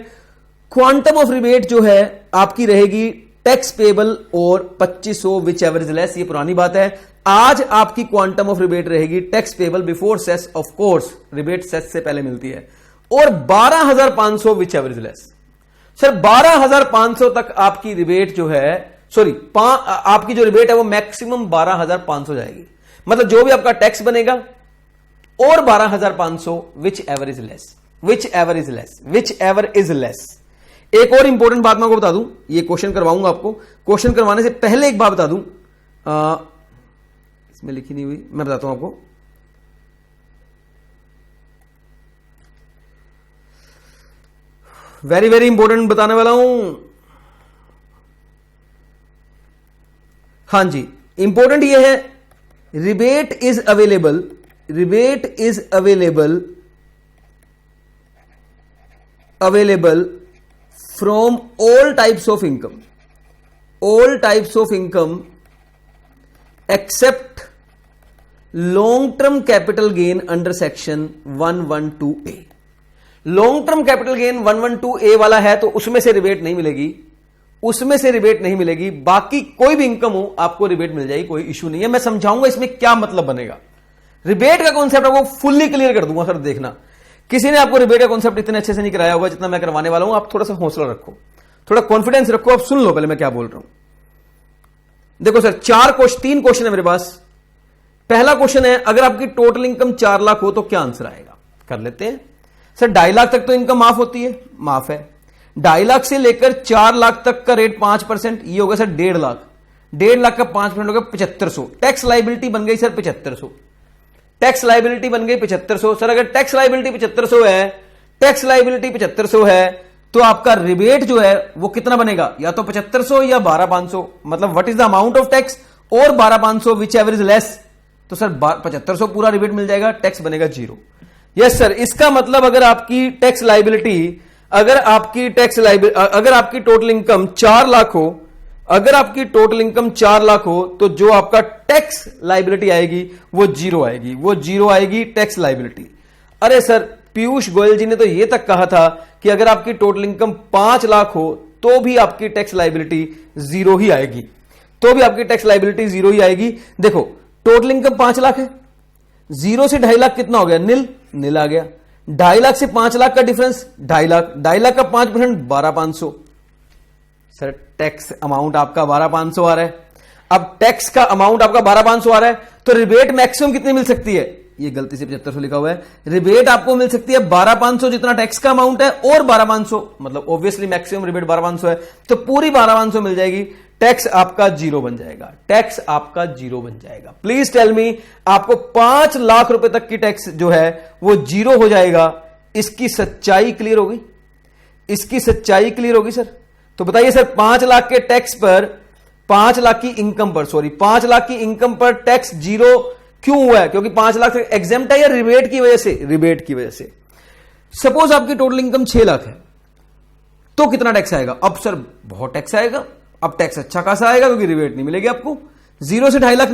क्वांटम ऑफ रिबेट जो है आपकी रहेगी टैक्स पेबल और 2500 विच एवर इज लेस, ये पुरानी बात है। आज आपकी क्वांटम ऑफ रिबेट रहेगी tax payable before cess, of course rebate cess से पहले मिलती है, और 12,500 whichever is less. Sir 12,500 तक आपकी रिबेट जो है, सॉरी आपकी जो रिबेट है वो मैक्सिमम 12,500 जाएगी। मतलब जो भी आपका टैक्स बनेगा और 12,500 विच एवर इज लेस। एक और इंपॉर्टेंट बात मैं आपको बता दूं, ये क्वेश्चन करवाऊंगा आपको। क्वेश्चन करवाने से पहले एक बात बता दूं, इसमें लिखी नहीं हुई, मैं बताता हूं आपको। वेरी वेरी इंपॉर्टेंट बताने वाला हूं। हां जी, इंपॉर्टेंट ये है, rebate is available from all types of income except long term capital gain under section 112A। Long term capital gain 112A वाला है तो उसमें से रिबेट नहीं मिलेगी, बाकी कोई भी इनकम हो आपको रिबेट मिल जाएगी, कोई इशू नहीं है। मैं समझाऊंगा इसमें क्या मतलब बनेगा, रिबेट का कॉन्सेप्ट आपको फुल्ली क्लियर कर दूंगा। सर देखना, किसी ने आपको रिबेट का कॉन्सेप्ट इतने अच्छे से नहीं कराया होगा जितना मैं करवाने वाला हूं। आप थोड़ा सा हौसला रखो, थोड़ा कॉन्फिडेंस रखो, आप सुन लो पहले मैं क्या बोल रहा हूं। देखो सर 3 क्वेश्चन है मेरे पास। पहला क्वेश्चन है, अगर आपकी टोटल इनकम 4 लाख हो तो क्या आंसर आएगा? कर लेते हैं। सर 2.5 लाख तक तो इनकम माफ होती है, माफ है। 2.5 लाख से लेकर 4 लाख तक का रेट 5%, ये होगा सर 1.5 लाख। 1.5 लाख का 5% होगा 7500। टैक्स लाइबिलिटी बन गई सर 7500। टैक्स लाइबिलिटी बन गई 7500। सर अगर टैक्स लाइबिलिटी 7500 है तो आपका रिबेट जो है वो कितना बनेगा? या तो 7500 या 12,500। मतलब what is the amount of tax, और 12,500 विच एवर इज लेस। तो सर 7500 पूरा रिबेट मिल जाएगा, टैक्स बनेगा 0। यस सर, इसका मतलब अगर आपकी टैक्स लाइबिलिटी, अगर आपकी टोटल इनकम 4 लाख हो, अगर आपकी टोटल इनकम 4 लाख हो तो जो आपका टैक्स लाइबिलिटी आएगी वो 0 आएगी, टैक्स लाइबिलिटी। अरे सर पीयूष गोयल जी ने तो ये तक कहा था कि अगर आपकी टोटल इनकम 5 लाख हो तो भी आपकी टैक्स लाइबिलिटी 0 ही आएगी, देखो टोटल इनकम 5 लाख है, 0 से 2.5 लाख कितना हो गया? नील आ गया। 2.5 लाख से 5 लाख का डिफरेंस 2.5 लाख, 2.5 लाख का 5% 12,500। सर टैक्स अमाउंट आपका 12,500 आ रहा है। अब टैक्स का अमाउंट आपका 12,500 आ रहा है तो रिबेट मैक्सिमम कितनी मिल सकती है? ये गलती से 7500 लिखा हुआ है। रिबेट आपको मिल सकती है 12,500 जितना टैक्स का अमाउंट है, और 12,500 मतलब ऑब्वियसली मैक्सिमम रिबेट 12,500 है तो पूरी 12,500 मिल जाएगी। टैक्स आपका 0 बन जाएगा। प्लीज टेल मी, आपको 5 लाख रुपए तक की टैक्स जो है वो 0 हो जाएगा। इसकी सच्चाई क्लियर होगी सर? तो बताइए सर 5 लाख के टैक्स पर, 5 लाख की इनकम पर टैक्स 0 क्यों हुआ है? क्योंकि 5 लाख तक एग्जेम्प्ट है या रिबेट की वजह से? रिबेट की वजह से। सपोज आपकी टोटल इनकम 6 लाख है, तो कितना टैक्स आएगा? अब सर बहुत टैक्स आएगा। अब टैक्स अच्छा खासा आएगा क्योंकि रिबेट नहीं मिलेगी आपको। 0 से 2.5 लाख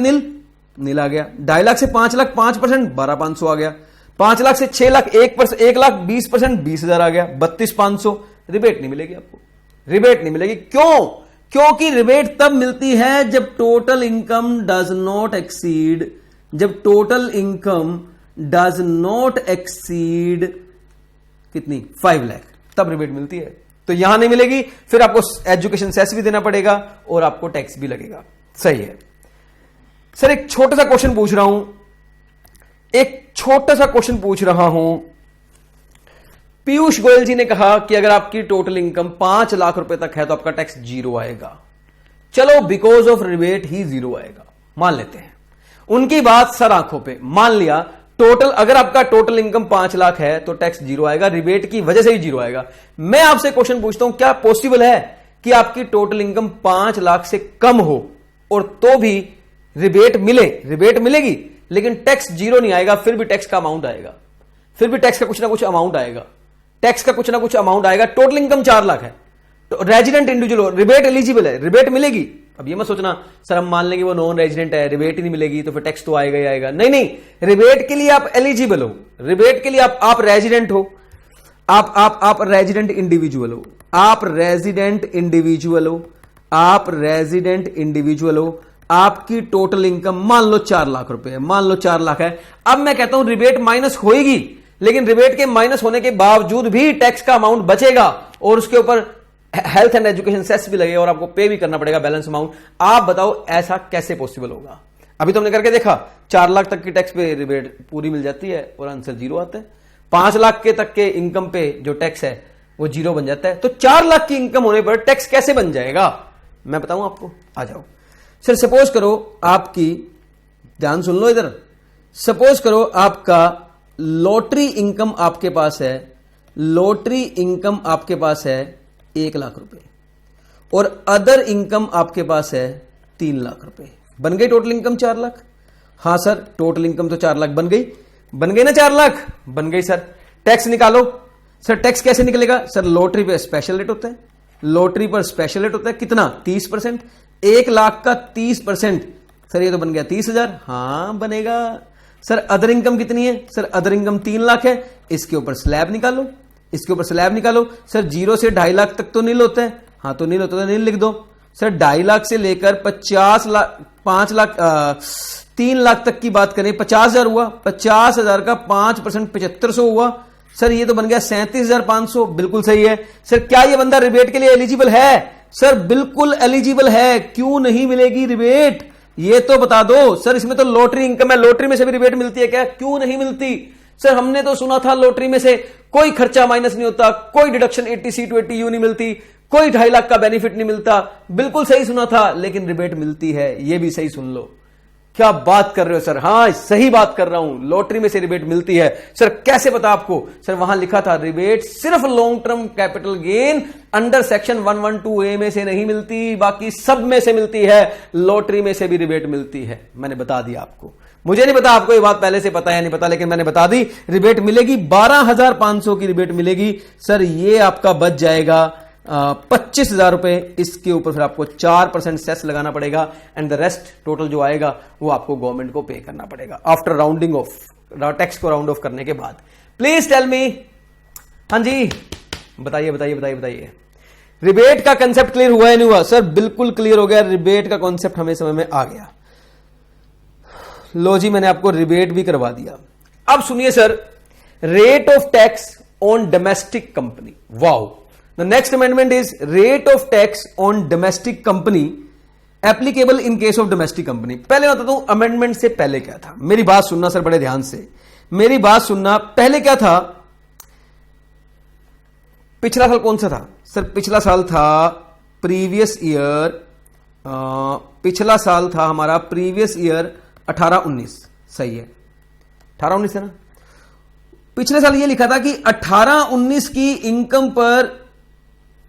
नील आ गया। 2.5 लाख से 5 लाख 5%, 12,500 आ गया। 5 लाख से 6 लाख 1 लाख 20%, 20,000 आ गया, 32,500। रिबेट नहीं मिलेगी आपको, रिबेट नहीं मिलेगी। क्यों? क्योंकि रिबेट तब मिलती है जब total income does not exceed, जब total income does not exceed कितनी? 5 लाख, तब रिबेट मिलती है। तो यहां नहीं मिलेगी, फिर आपको एजुकेशन सेस भी देना पड़ेगा और आपको टैक्स भी लगेगा। सही है सर। एक छोटा सा क्वेश्चन पूछ रहा हूं, एक छोटा सा क्वेश्चन पूछ रहा हूं। पीयूष गोयल जी ने कहा कि अगर आपकी टोटल इनकम 5 लाख रुपए तक है तो आपका टैक्स 0 आएगा। चलो बिकॉज ऑफ रिबेट ही 0 आएगा, मान लेते हैं उनकी बात सर आंखों पे। मान लिया टोटल, अगर आपका टोटल इनकम 5 लाख है तो टैक्स 0 आएगा, रिबेट की वजह से ही 0 आएगा। मैं आपसे क्वेश्चन पूछता हूं, क्या पॉसिबल है कि आपकी टोटल इनकम 5 लाख से कम हो और तो भी रिबेट मिले? रिबेट मिलेगी लेकिन टैक्स 0 नहीं आएगा, फिर भी टैक्स का अमाउंट आएगा, फिर भी टैक्स का कुछ ना कुछ अमाउंट आएगा, टैक्स का कुछ ना कुछ अमाउंट आएगा। टोटल इनकम 4 लाख है तो रेजिडेंट इंडिविजुअल हो, रिबेट एलिजिबल है, रिबेट मिलेगी। अब ये मत सोचना सर हम मान लेंगे वो नॉन रेजिडेंट है, रिबेट ही नहीं मिलेगी तो फिर टैक्स तो आएगा ही आएगा। नहीं नहीं, रिबेट के लिए आप एलिजिबल हो, रिबेट के लिए आप रेजिडेंट हो, आप रेजिडेंट इंडिविजुअल हो, आप रेजिडेंट इंडिविजुअल हो, आप रेजिडेंट इंडिविजुअल हो। आपकी टोटल इनकम मान लो 4 लाख रुपए है, मान लो 4 लाख है। अब मैं कहता हूं रिबेट माइनस होएगी, लेकिन रिबेट के माइनस होने के बावजूद भी टैक्स का अमाउंट बचेगा और उसके ऊपर हेल्थ एंड एजुकेशन सेस भी लगेगा और आपको पे भी करना पड़ेगा बैलेंस अमाउंट। आप बताओ ऐसा कैसे पॉसिबल होगा? अभी तो हमने करके देखा 4 लाख तक की टैक्स पे रिबेट पूरी मिल जाती है और आंसर 0 आता है। 5 लाख के तक के इनकम पे जो टैक्स है वो 0 बन जाता है। तो 4 लाख की इनकम होने पर टैक्स कैसे बन जाएगा? मैं बताऊं आपको, आ जाओ सर। सपोज करो आपकी, ध्यान सुन लो इधर, सपोज करो आपका लॉटरी इनकम आपके पास है, लॉटरी इनकम आपके पास है 1 लाख रुपए और अदर इनकम आपके पास है 3 लाख रुपए। बन गई टोटल इनकम 4 लाख? हां सर टोटल इनकम तो 4 लाख बन गई, बन गई ना 4 लाख? बन गई सर। टैक्स निकालो सर। टैक्स कैसे निकलेगा सर? लॉटरी पे स्पेशल रेट होता है, लॉटरी पर स्पेशल रेट होता है कितना? 30%। 1 लाख का 30%, सर ये तो बन गया 30,000। हां बनेगा सर। अदर इनकम कितनी है सर? अदर इनकम 3 लाख है, इसके ऊपर स्लैब निकालो, इसके ऊपर स्लैब निकालो। सर 0 से 2.5 लाख तक तो नील होता है। हाँ तो नील होता है, नील लिख दो सर। 2.5 लाख से लेकर 50 लाख, 5 लाख 3 लाख तक की बात करें 50,000 हुआ, 50,000 का 5% 7500 हुआ। सर ये तो बन गया 37,500। बिल्कुल सही है सर। क्या ये बंदा रिबेट के लिए एलिजिबल है? सर बिल्कुल एलिजिबल है। क्यों नहीं मिलेगी रिबेट? ये तो बता दो सर। इसमें तो लॉटरी इनकम है, लॉटरी में से भी रिबेट मिलती है क्या? क्यों नहीं मिलती सर? हमने तो सुना था लॉटरी में से कोई खर्चा माइनस नहीं होता, कोई डिडक्शन 80C to 80U नहीं मिलती, कोई 2.5 लाख का बेनिफिट नहीं मिलता। बिल्कुल सही सुना था, लेकिन रिबेट मिलती है, ये भी सही सुन लो। क्या बात कर रहे हो सर? हाँ सही बात कर रहा हूं, लॉटरी में से रिबेट मिलती है। सर कैसे पता आपको? सर वहां लिखा था रिबेट सिर्फ long term capital gain under section 112A में से नहीं मिलती, बाकी सब में से मिलती है। लॉटरी में से भी रिबेट मिलती है, मैंने बता दिया आपको। मुझे नहीं पता आपको ये बात पहले से पता है नहीं पता, लेकिन मैंने बता दी। रिबेट मिलेगी 12,500 की रिबेट मिलेगी सर। ये आपका बच जाएगा 25,000 रुपए। इसके ऊपर फिर आपको 4% सेस लगाना पड़ेगा एंड द रेस्ट टोटल जो आएगा वो आपको गवर्नमेंट को पे करना पड़ेगा आफ्टर राउंडिंग ऑफ, टैक्स को राउंड ऑफ करने के बाद। Please tell me. हाँ जी बताइए बताइए बताइए बताइए। रिबेट का कंसेप्ट क्लियर हुआ है नहीं हुआ? सर बिल्कुल क्लियर हो गया, रिबेट का कॉन्सेप्ट हमें समझ में आ गया। लो जी मैंने आपको रिबेट भी करवा दिया। अब सुनिए sir, rate of tax on domestic company. Wow, the next amendment is rate of tax on domestic company applicable in case of domestic company. पहले बताता हूं अमेंडमेंट से पहले क्या था। मेरी बात सुनना सर बड़े ध्यान से, मेरी बात सुनना। पहले क्या था? पिछला साल कौन सा था सर? पिछला साल था प्रीवियस ईयर, पिछला साल था हमारा प्रीवियस ईयर 18-19। सही है 18-19 है ना? पिछले साल ये लिखा था कि 18-19 की इनकम पर,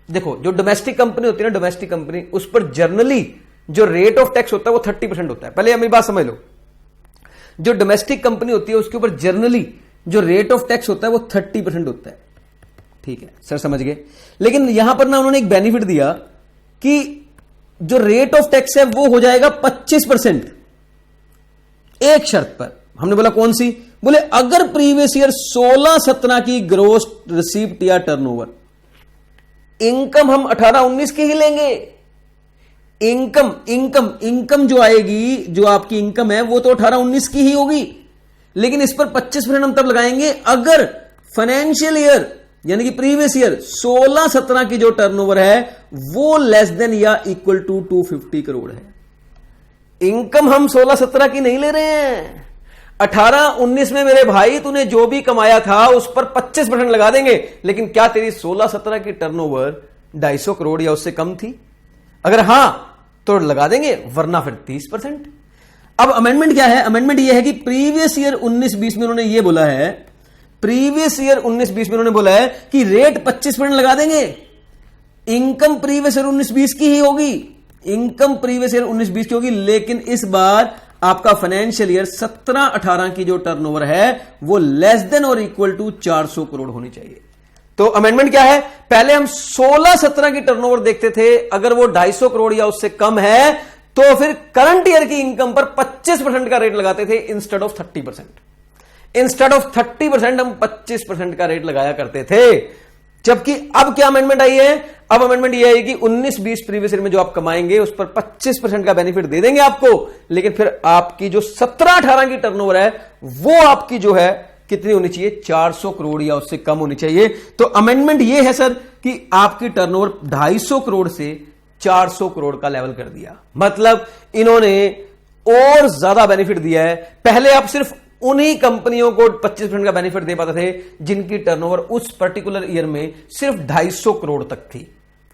देखो जो डोमेस्टिक कंपनी होती है ना, डोमेस्टिक कंपनी, उस पर जनरली जो रेट ऑफ टैक्स होता है वो 30% होता है। पहले मेरी बात समझ लो, जो डोमेस्टिक कंपनी होती है उसके ऊपर जनरली जो रेट ऑफ टैक्स होता है वो 30% होता है। ठीक है सर, समझ गए। लेकिन यहां पर ना उन्होंने एक बेनिफिट दिया कि जो रेट ऑफ टैक्स है वो हो जाएगा 25%, एक शर्त पर। हमने बोला कौन सी? बोले अगर प्रीवियस ईयर 16-17 की ग्रोस रिसीप्ट या टर्नओवर, इनकम हम 18-19 की ही लेंगे। इनकम जो आएगी, जो आपकी इनकम है वो तो 18-19 की ही होगी, लेकिन इस पर 25% हम तब लगाएंगे अगर फाइनेंशियल ईयर यानी कि प्रीवियस ईयर 16-17 की जो टर्नओवर है वो लेस देन या इक्वल टू 250 करोड़ है। इनकम हम 16-17 की नहीं ले रहे हैं, 18-19 में मेरे भाई तूने जो भी कमाया था उस पर 25% लगा देंगे, लेकिन क्या तेरी 16-17 की टर्नओवर 250 करोड़ या उससे कम थी? अगर हां तो लगा देंगे, वरना फिर 30%। अब अमेंडमेंट क्या है? अमेंडमेंट यह है कि प्रीवियस ईयर 19-20 में उन्होंने यह बोला है, प्रीवियस ईयर 19-20 में उन्होंने बोला है कि रेट 25% लगा देंगे, इनकम प्रीवियस ईयर 19-20 की ही होगी, इनकम प्रीवियस ईयर 19-20 की होगी, लेकिन इस बार आपका फाइनेंशियल ईयर 17-18 की जो टर्नओवर है वो लेस देन और इक्वल टू 400 करोड़ होनी चाहिए। तो अमेंडमेंट क्या है? पहले हम 16-17 की टर्नओवर देखते थे, अगर वो 250 करोड़ या उससे कम है तो फिर करंट ईयर की इनकम पर 25% का रेट लगाते थे इंस्टेड ऑफ 30%। इंस्टेड ऑफ 30% हम 25% का रेट लगाया करते थे। जबकि अब क्या अमेंडमेंट आई है? अब अमेंडमेंट यह है कि 19-20 प्रीवियस ईयर में जो आप कमाएंगे उस पर 25% का बेनिफिट दे देंगे आपको, लेकिन फिर आपकी जो 17-18 की टर्नओवर है वो आपकी जो है कितनी होनी चाहिए? 400 करोड़ या उससे कम होनी चाहिए। तो अमेंडमेंट यह है सर कि आपकी टर्नओवर 250 करोड़ से 400 करोड़ का लेवल कर दिया। मतलब इन्होंने और ज्यादा बेनिफिट दिया है। पहले आप सिर्फ उन्हीं कंपनियों को 25% का बेनिफिट दे पाते थे जिनकी टर्नओवर उस पर्टिकुलर ईयर में सिर्फ 250 करोड़ तक थी।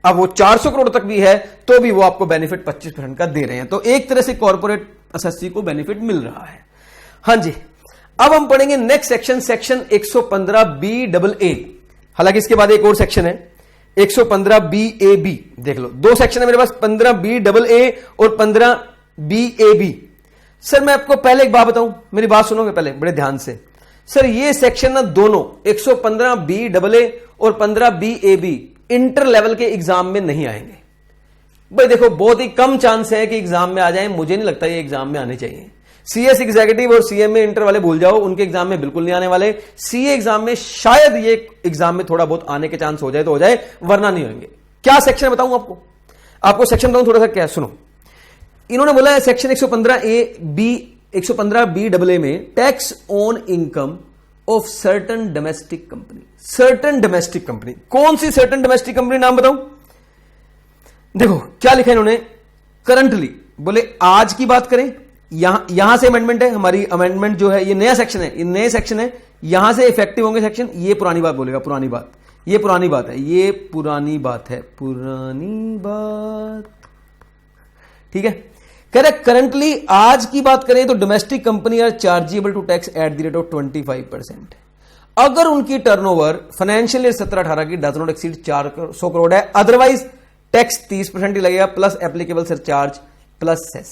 अब वो 400 करोड़ तक भी है तो भी वो आपको बेनिफिट 25% का दे रहे हैं। तो एक तरह से कॉर्पोरेट एसएससी को बेनिफिट मिल रहा है। हां जी, अब हम पढ़ेंगे नेक्स्ट सेक्शन, सेक्शन 115BAA। हालांकि इसके बाद एक और सेक्शन है 115BAB। देख लो, दो सेक्शन है मेरे पास, 15BAA और 15BAB। सर मैं आपको पहले एक बात बताऊं, मेरी बात सुनोगे पहले बड़े ध्यान से। सर ये सेक्शन ना दोनों 115BAA और 15BAB इंटर लेवल के एग्जाम में नहीं आएंगे। भाई देखो, बहुत ही कम चांस है कि एग्जाम में आ जाए, मुझे नहीं लगता ये एग्जाम में आने चाहिए। सीएस एग्जीक्यूटिव और सीएमए इंटर वाले भूल जाओ, उनके एग्जाम में बिल्कुल नहीं आने वाले। सीए एग्जाम में शायद ये एग्जाम में थोड़ा बहुत आने के चांस हो जाए तो हो जाए, वरना नहीं होंगे। क्या सेक्शन बताऊं आपको सेक्शन बताऊं थोड़ा सा। क्या सुनो, इन्होंने बोला है सेक्शन 115BAA में tax on income of certain domestic company. Certain domestic company, कौन सी सर्टन डोमेस्टिक कंपनी नाम बताऊं? देखो क्या लिखा है इन्होंने, करंटली। बोले आज की बात करें, यहां से अमेंडमेंट है हमारी। अमेंडमेंट जो है ये नया सेक्शन है, ये नए सेक्शन है, यहां से इफेक्टिव होंगे सेक्शन। ये पुरानी बात बोलेगा, पुरानी बात, ये पुरानी बात है, ये पुरानी बात है, पुरानी बात। ठीक है, कह रहे करंटली आज की बात करें तो domestic company are chargeable to tax at the rate of 25%। अगर उनकी टर्नओवर फाइनेंशियल ईयर 17-18 की डज नॉट एक्सीड 400 करोड़ है, अदरवाइज टैक्स 30% ही लगेगा plus applicable surcharge plus cess.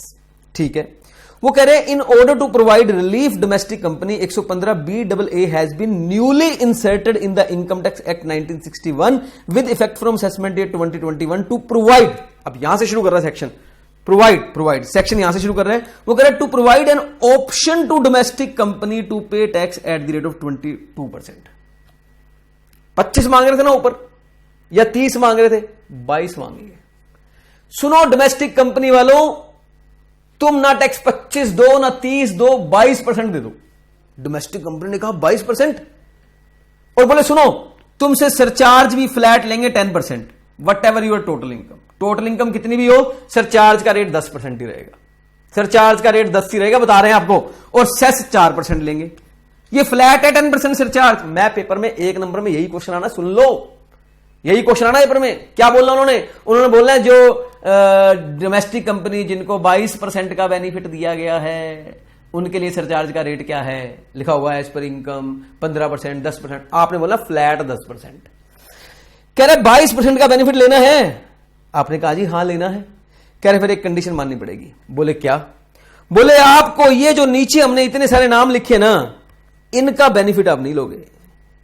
ठीक है, वो कह रहे हैं in order to provide relief domestic company 115BAA has been newly inserted in the income tax act 1961 with effect from assessment year 2021 to provide. अब यहां से शुरू कर रहा है सेक्शन, प्रोवाइड सेक्शन यहां से शुरू कर रहे हैं। वो कह रहे हैं to provide an option to domestic company to pay tax at the rate of 22%। 25 मांग रहे थे ना ऊपर, या 30 मांग रहे थे, 22 मांगेंगे। सुनो डोमेस्टिक कंपनी वालों, तुम ना टैक्स 25 दो ना 30 दो, 22% दे दो। डोमेस्टिक कंपनी ने कहा 22%, और बोले सुनो तुमसे सरचार्ज भी फ्लैट लेंगे 10%, whatever your total income. Total income कितनी भी हो, सरचार्ज का रेट 10% ही रहेगा, सरचार्ज का रेट 10 ही रहेगा, बता रहे हैं आपको, और सेस 4% लेंगे। ये फ्लैट है 10% सरचार्ज। मैं पेपर में 1 नंबर में यही क्वेश्चन आना, सुन लो, यही क्वेश्चन आना पेपर में। क्या बोलना उन्होंने बोलना है जो डोमेस्टिक कंपनी जिनको 22% का बेनिफिट दिया गया है उनके लिए सरचार्ज का रेट क्या है, लिखा हुआ है एज पर इनकम 15%, 10%। आपने बोला फ्लैट 10%। कह रहे 22% का बेनिफिट लेना है, आपने कहा जी हां लेना है। कह रहे फिर एक कंडीशन माननी पड़ेगी। बोले क्या? बोले आपको ये जो नीचे हमने इतने सारे नाम लिखे ना, इनका बेनिफिट आप नहीं लोगे,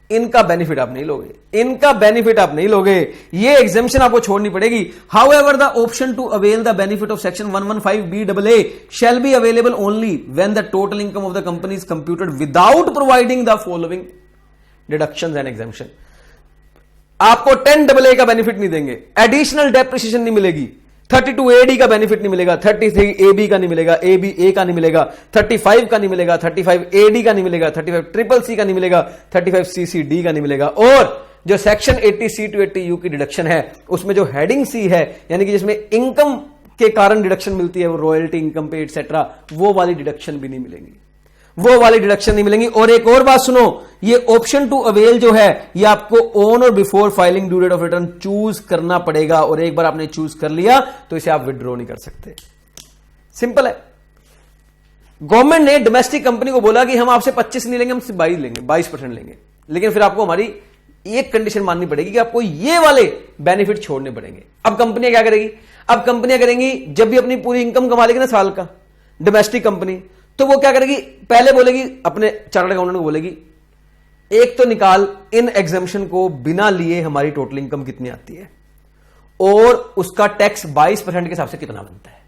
इनका बेनिफिट आप नहीं लोगे, इनका बेनिफिट आप नहीं लोगे, ये एग्जामिशन आपको छोड़नी पड़ेगी। However the option to avail the benefit of section 115BAA shall be available only when the total income of the company is computed without providing the following deductions and exemption. आपको 10AA का benefit नहीं देंगे, additional depreciation नहीं मिलेगी, 32AD का benefit नहीं मिलेगा, 33AB का नहीं मिलेगा, ABA का नहीं मिलेगा, 35 का नहीं मिलेगा, 35AD का नहीं मिलेगा, 35CCC का नहीं मिलेगा, 35CCD का नहीं मिलेगा। और जो सेक्शन 80C to 80U की डिडक्शन है, उसमें जो हेडिंग सी है, यानी कि जिसमें इनकम के कारण डिडक्शन मिलती है, वो रॉयल्टी इनकम पे एटसेट्रा, वो वाली डिडक्शन भी नहीं मिलेंगी, वो वाली डिडक्शन नहीं मिलेंगी। और एक और बात सुनो, ये ऑप्शन टू अवेल जो है, ये आपको on or before filing due date of return choose करना पड़ेगा, और एक बार आपने चूज कर लिया तो इसे आप विड्रॉ नहीं कर सकते। सिंपल है। गवर्नमेंट ने डोमेस्टिक कंपनी को बोला कि हम आपसे 25 नहीं लेंगे, हम सिर्फ 22 लेंगे, 22% लेंगे, लेकिन फिर आपको हमारी एक कंडीशन माननी पड़ेगी कि आपको ये वाले बेनिफिट छोड़ने पड़ेंगे। अब कंपनियां क्या करेगी? अब कंपनियां करेंगी, जब भी अपनी पूरी इनकम कमा लेगी ना साल का डोमेस्टिक कंपनी, तो वो क्या करेगी, पहले बोलेगी अपने चार्टर्ड अकाउंटेंट को, बोलेगी एक तो निकाल इन एग्जामिशन को बिना लिए हमारी टोटल इनकम कितनी आती है, और उसका टैक्स 22% के हिसाब से कितना बनता है।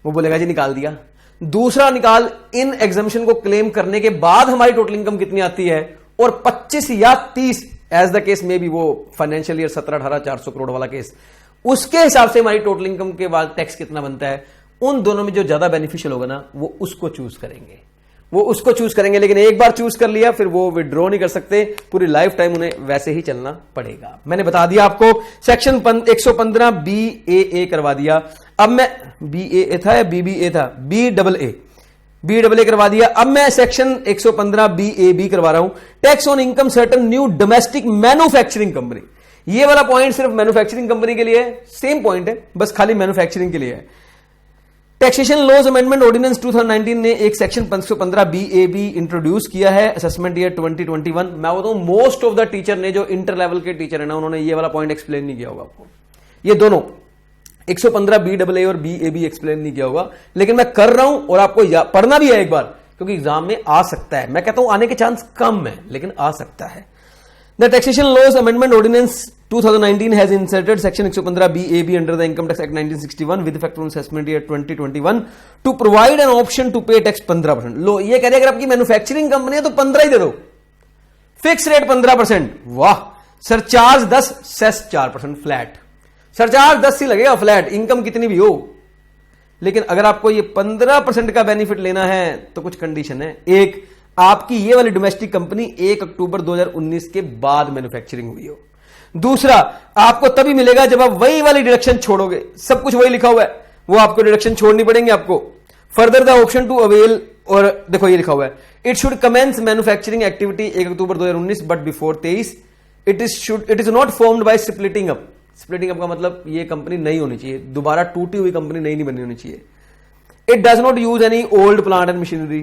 वो बोलेगा जी निकाल दिया। दूसरा निकाल इन एग्जामिशन को क्लेम करने के बाद हमारी टोटल इनकम कितनी आती है, और 25 या 30 एज द केस में भी, वो फाइनेंशियल ईयर 17-18 400 करोड़ वाला केस, उसके हिसाब से हमारी टोटल इनकम के बाद टैक्स कितना बनता है। उन दोनों में जो ज्यादा बेनिफिशियल होगा ना, वो उसको चूज करेंगे, वो उसको चूज करेंगे। लेकिन एक बार चूज कर लिया फिर वो विड्रॉ नहीं कर सकते, पूरी लाइफ टाइम उन्हें वैसे ही चलना पड़ेगा। मैंने बता दिया आपको, सेक्शन 115BAA करवा दिया। अब मैं BAA था या BBA था, BAA करवा दिया। अब मैं सेक्शन 115BAB करवा रहा हूं, tax on income certain new domestic manufacturing company. ये वाला पॉइंट सिर्फ मैन्युफैक्चरिंग कंपनी के लिए है, सेम पॉइंट है, बस खाली मैन्युफैक्चरिंग के लिए है। टैक्सेशन लॉज अमेंडमेंट ऑर्डिनेंस 2019 ने एक सेक्शन 515BAB इंट्रोड्यूस किया है असेसमेंट ईयर 2021। मैं बताऊं, मोस्ट ऑफ द टीचर ने, जो इंटर लेवल के टीचर है ना, उन्होंने ये वाला पॉइंट एक्सप्लेन नहीं किया होगा आपको। ये दोनों 115BAA और BAB एक्सप्लेन नहीं किया होगा, लेकिन मैं कर रहा हूं और आपको पढ़ना भी है एक बार, क्योंकि एग्जाम में आ सकता है। मैं कहता हूं आने के चांस कम है, लेकिन आ सकता है। The Taxation Laws Amendment Ordinance 2019 has inserted section 115BAB under the Income Tax Act 1961 with effect from assessment year 2021 to provide an option to pay tax 15%। लो, ये कह रहे अगर आपकी मैन्युफैक्चरिंग कंपनी है तो 15 ही दे दो, फिक्स रेट 15%। वाह, सरचार्ज 10, सेस 4% फ्लैट, सरचार्ज 10 ही लगेगा फ्लैट, इनकम कितनी भी हो। लेकिन अगर आपको ये 15% का बेनिफिट लेना है तो कुछ कंडीशन है। एक, आपकी ये वाली डोमेस्टिक कंपनी 1 अक्टूबर 2019 के बाद मैन्युफैक्चरिंग हुई हो। दूसरा, आपको तभी मिलेगा जब आप वही वाली डिडक्शन छोड़ोगे, सब कुछ वही लिखा हुआ है, वो आपको डिडक्शन छोड़नी पड़ेंगे आपको। Further the option to avail, और देखो ये लिखा हुआ है, it should commence manufacturing activity 1 October 2019 but before 23 it is not formed by splitting up. Splitting up का मतलब ये कंपनी नहीं होनी चाहिए, दोबारा टूटी हुई कंपनी नहीं बनी होनी चाहिए। It does not use any old plant and machinery,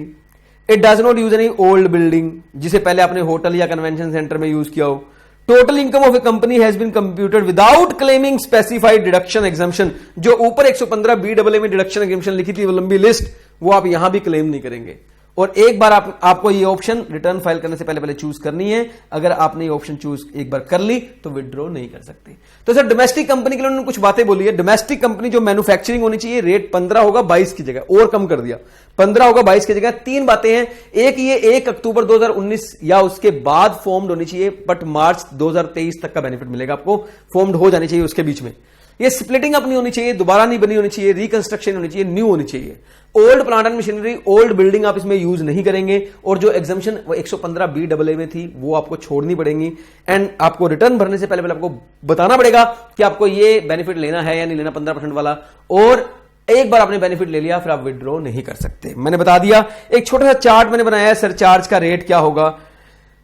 it does not use any old building, जिसे पहले आपने होटल या कन्वेंशन सेंटर में यूज किया हो। Total income of a company has been computed without claiming specified deduction exemption. जो ऊपर 115BAA में डिडक्शन एग्जाम्पशन लिखी थी, वो लंबी लिस्ट, वो आप यहां भी क्लेम नहीं करेंगे। और एक बार आपको ये ऑप्शन रिटर्न फाइल करने से पहले चूज करनी है। अगर आपने ये ऑप्शन चूज एक बार कर ली तो विड्रॉ नहीं कर सकते। तो सर डोमेस्टिक कंपनी के लिए उन्होंने कुछ बातें बोली है। डोमेस्टिक कंपनी जो मैन्युफैक्चरिंग होनी चाहिए, रेट 15 होगा 22 की जगह, और कम कर दिया, 15 होगा 22 की जगह। 3 बातें हैं। एक, ये 1 अक्टूबर 2019 या उसके बाद फॉर्म्ड होनी चाहिए, बट मार्च 2023 तक का बेनिफिट मिलेगा आपको, फॉर्म्ड हो जानी चाहिए उसके बीच में। ये स्प्लिटिंग अप नहीं होनी चाहिए, दोबारा नहीं बनी होनी चाहिए, रिकंस्ट्रक्शन होनी चाहिए, न्यू होनी चाहिए। Old plant and machinery, old building आप इसमें यूज नहीं करेंगे। और जो एग्जाम्पशन 115BAA में थी वो आपको छोड़नी पड़ेंगी। एंड आपको रिटर्न भरने से पहले आपको बताना पड़ेगा कि आपको ये बेनिफिट लेना है या नहीं लेना, 15% वाला। और एक बार आपने बेनिफिट ले लिया फिर आप विड्रॉ नहीं कर सकते। मैंने बता दिया। एक छोटा सा चार्ट मैंने बनाया है, सरचार्ज का रेट क्या होगा।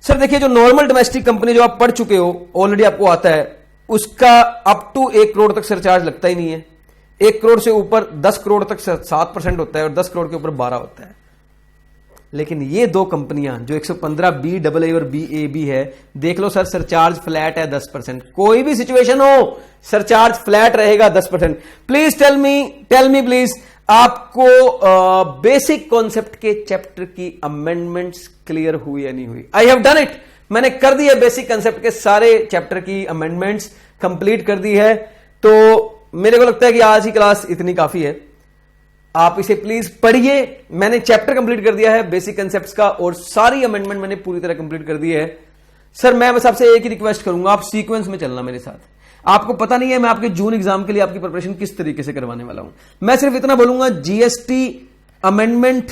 सर देखिए, जो नॉर्मल डोमेस्टिक कंपनी जो आप पढ़ चुके हो, ऑलरेडी आपको आता है, उसका अप टू 1 करोड़ तक सरचार्ज लगता ही नहीं है। 1 करोड़ से ऊपर 10 करोड़ तक 7% होता है, और 10 करोड़ के ऊपर 12 होता है। लेकिन ये दो कंपनियां जो 115 BAA और BAB है, देख लो सर, सरचार्ज फ्लैट है 10%। कोई भी सिचुएशन हो, सरचार्ज फ्लैट रहेगा 10%। प्लीज टेल मी प्लीज, आपको बेसिक कॉन्सेप्ट के चैप्टर की अमेंडमेंट्स क्लियर हुई या नहीं हुई? आई हैव डन इट, मैंने कर दी है बेसिक कॉन्सेप्ट के सारे चैप्टर की अमेंडमेंट्स कंप्लीट कर दी है। तो मेरे को लगता है कि आज की क्लास इतनी काफी है, आप इसे प्लीज पढ़िए। मैंने चैप्टर कंप्लीट कर दिया है बेसिक कॉन्सेप्ट्स का, और सारी अमेंडमेंट मैंने पूरी तरह कंप्लीट कर दी है। सर मैं बस आपसे एक ही रिक्वेस्ट करूंगा, आप सीक्वेंस में चलना मेरे साथ। आपको पता नहीं है मैं आपके जून एग्जाम के लिए आपकी प्रिपरेशन किस तरीके से करवाने वाला हूं। मैं सिर्फ इतना बोलूंगा, जीएसटी अमेंडमेंट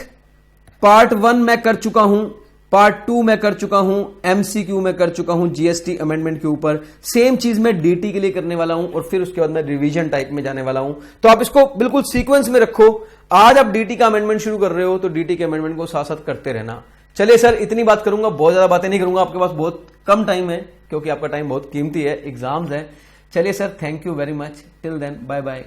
पार्ट 1 मैं कर चुका हूं, पार्ट 2 मैं कर चुका हूं, एमसीक्यू मैं कर चुका हूं जीएसटी अमेंडमेंट के ऊपर। सेम चीज मैं डीटी के लिए करने वाला हूं, और फिर उसके बाद मैं रिवीजन टाइप में जाने वाला हूं। तो आप इसको बिल्कुल सीक्वेंस में रखो। आज आप डीटी का अमेंडमेंट शुरू कर रहे हो, तो डीटी के अमेंडमेंट को साथ साथ करते रहना। चलिए सर, इतनी बात करूंगा, बहुत ज्यादा बातें नहीं करूंगा, आपके पास बहुत कम टाइम है, क्योंकि आपका टाइम बहुत कीमती है, एग्जाम्स है। चलिए sir, thank you very much, till then bye bye.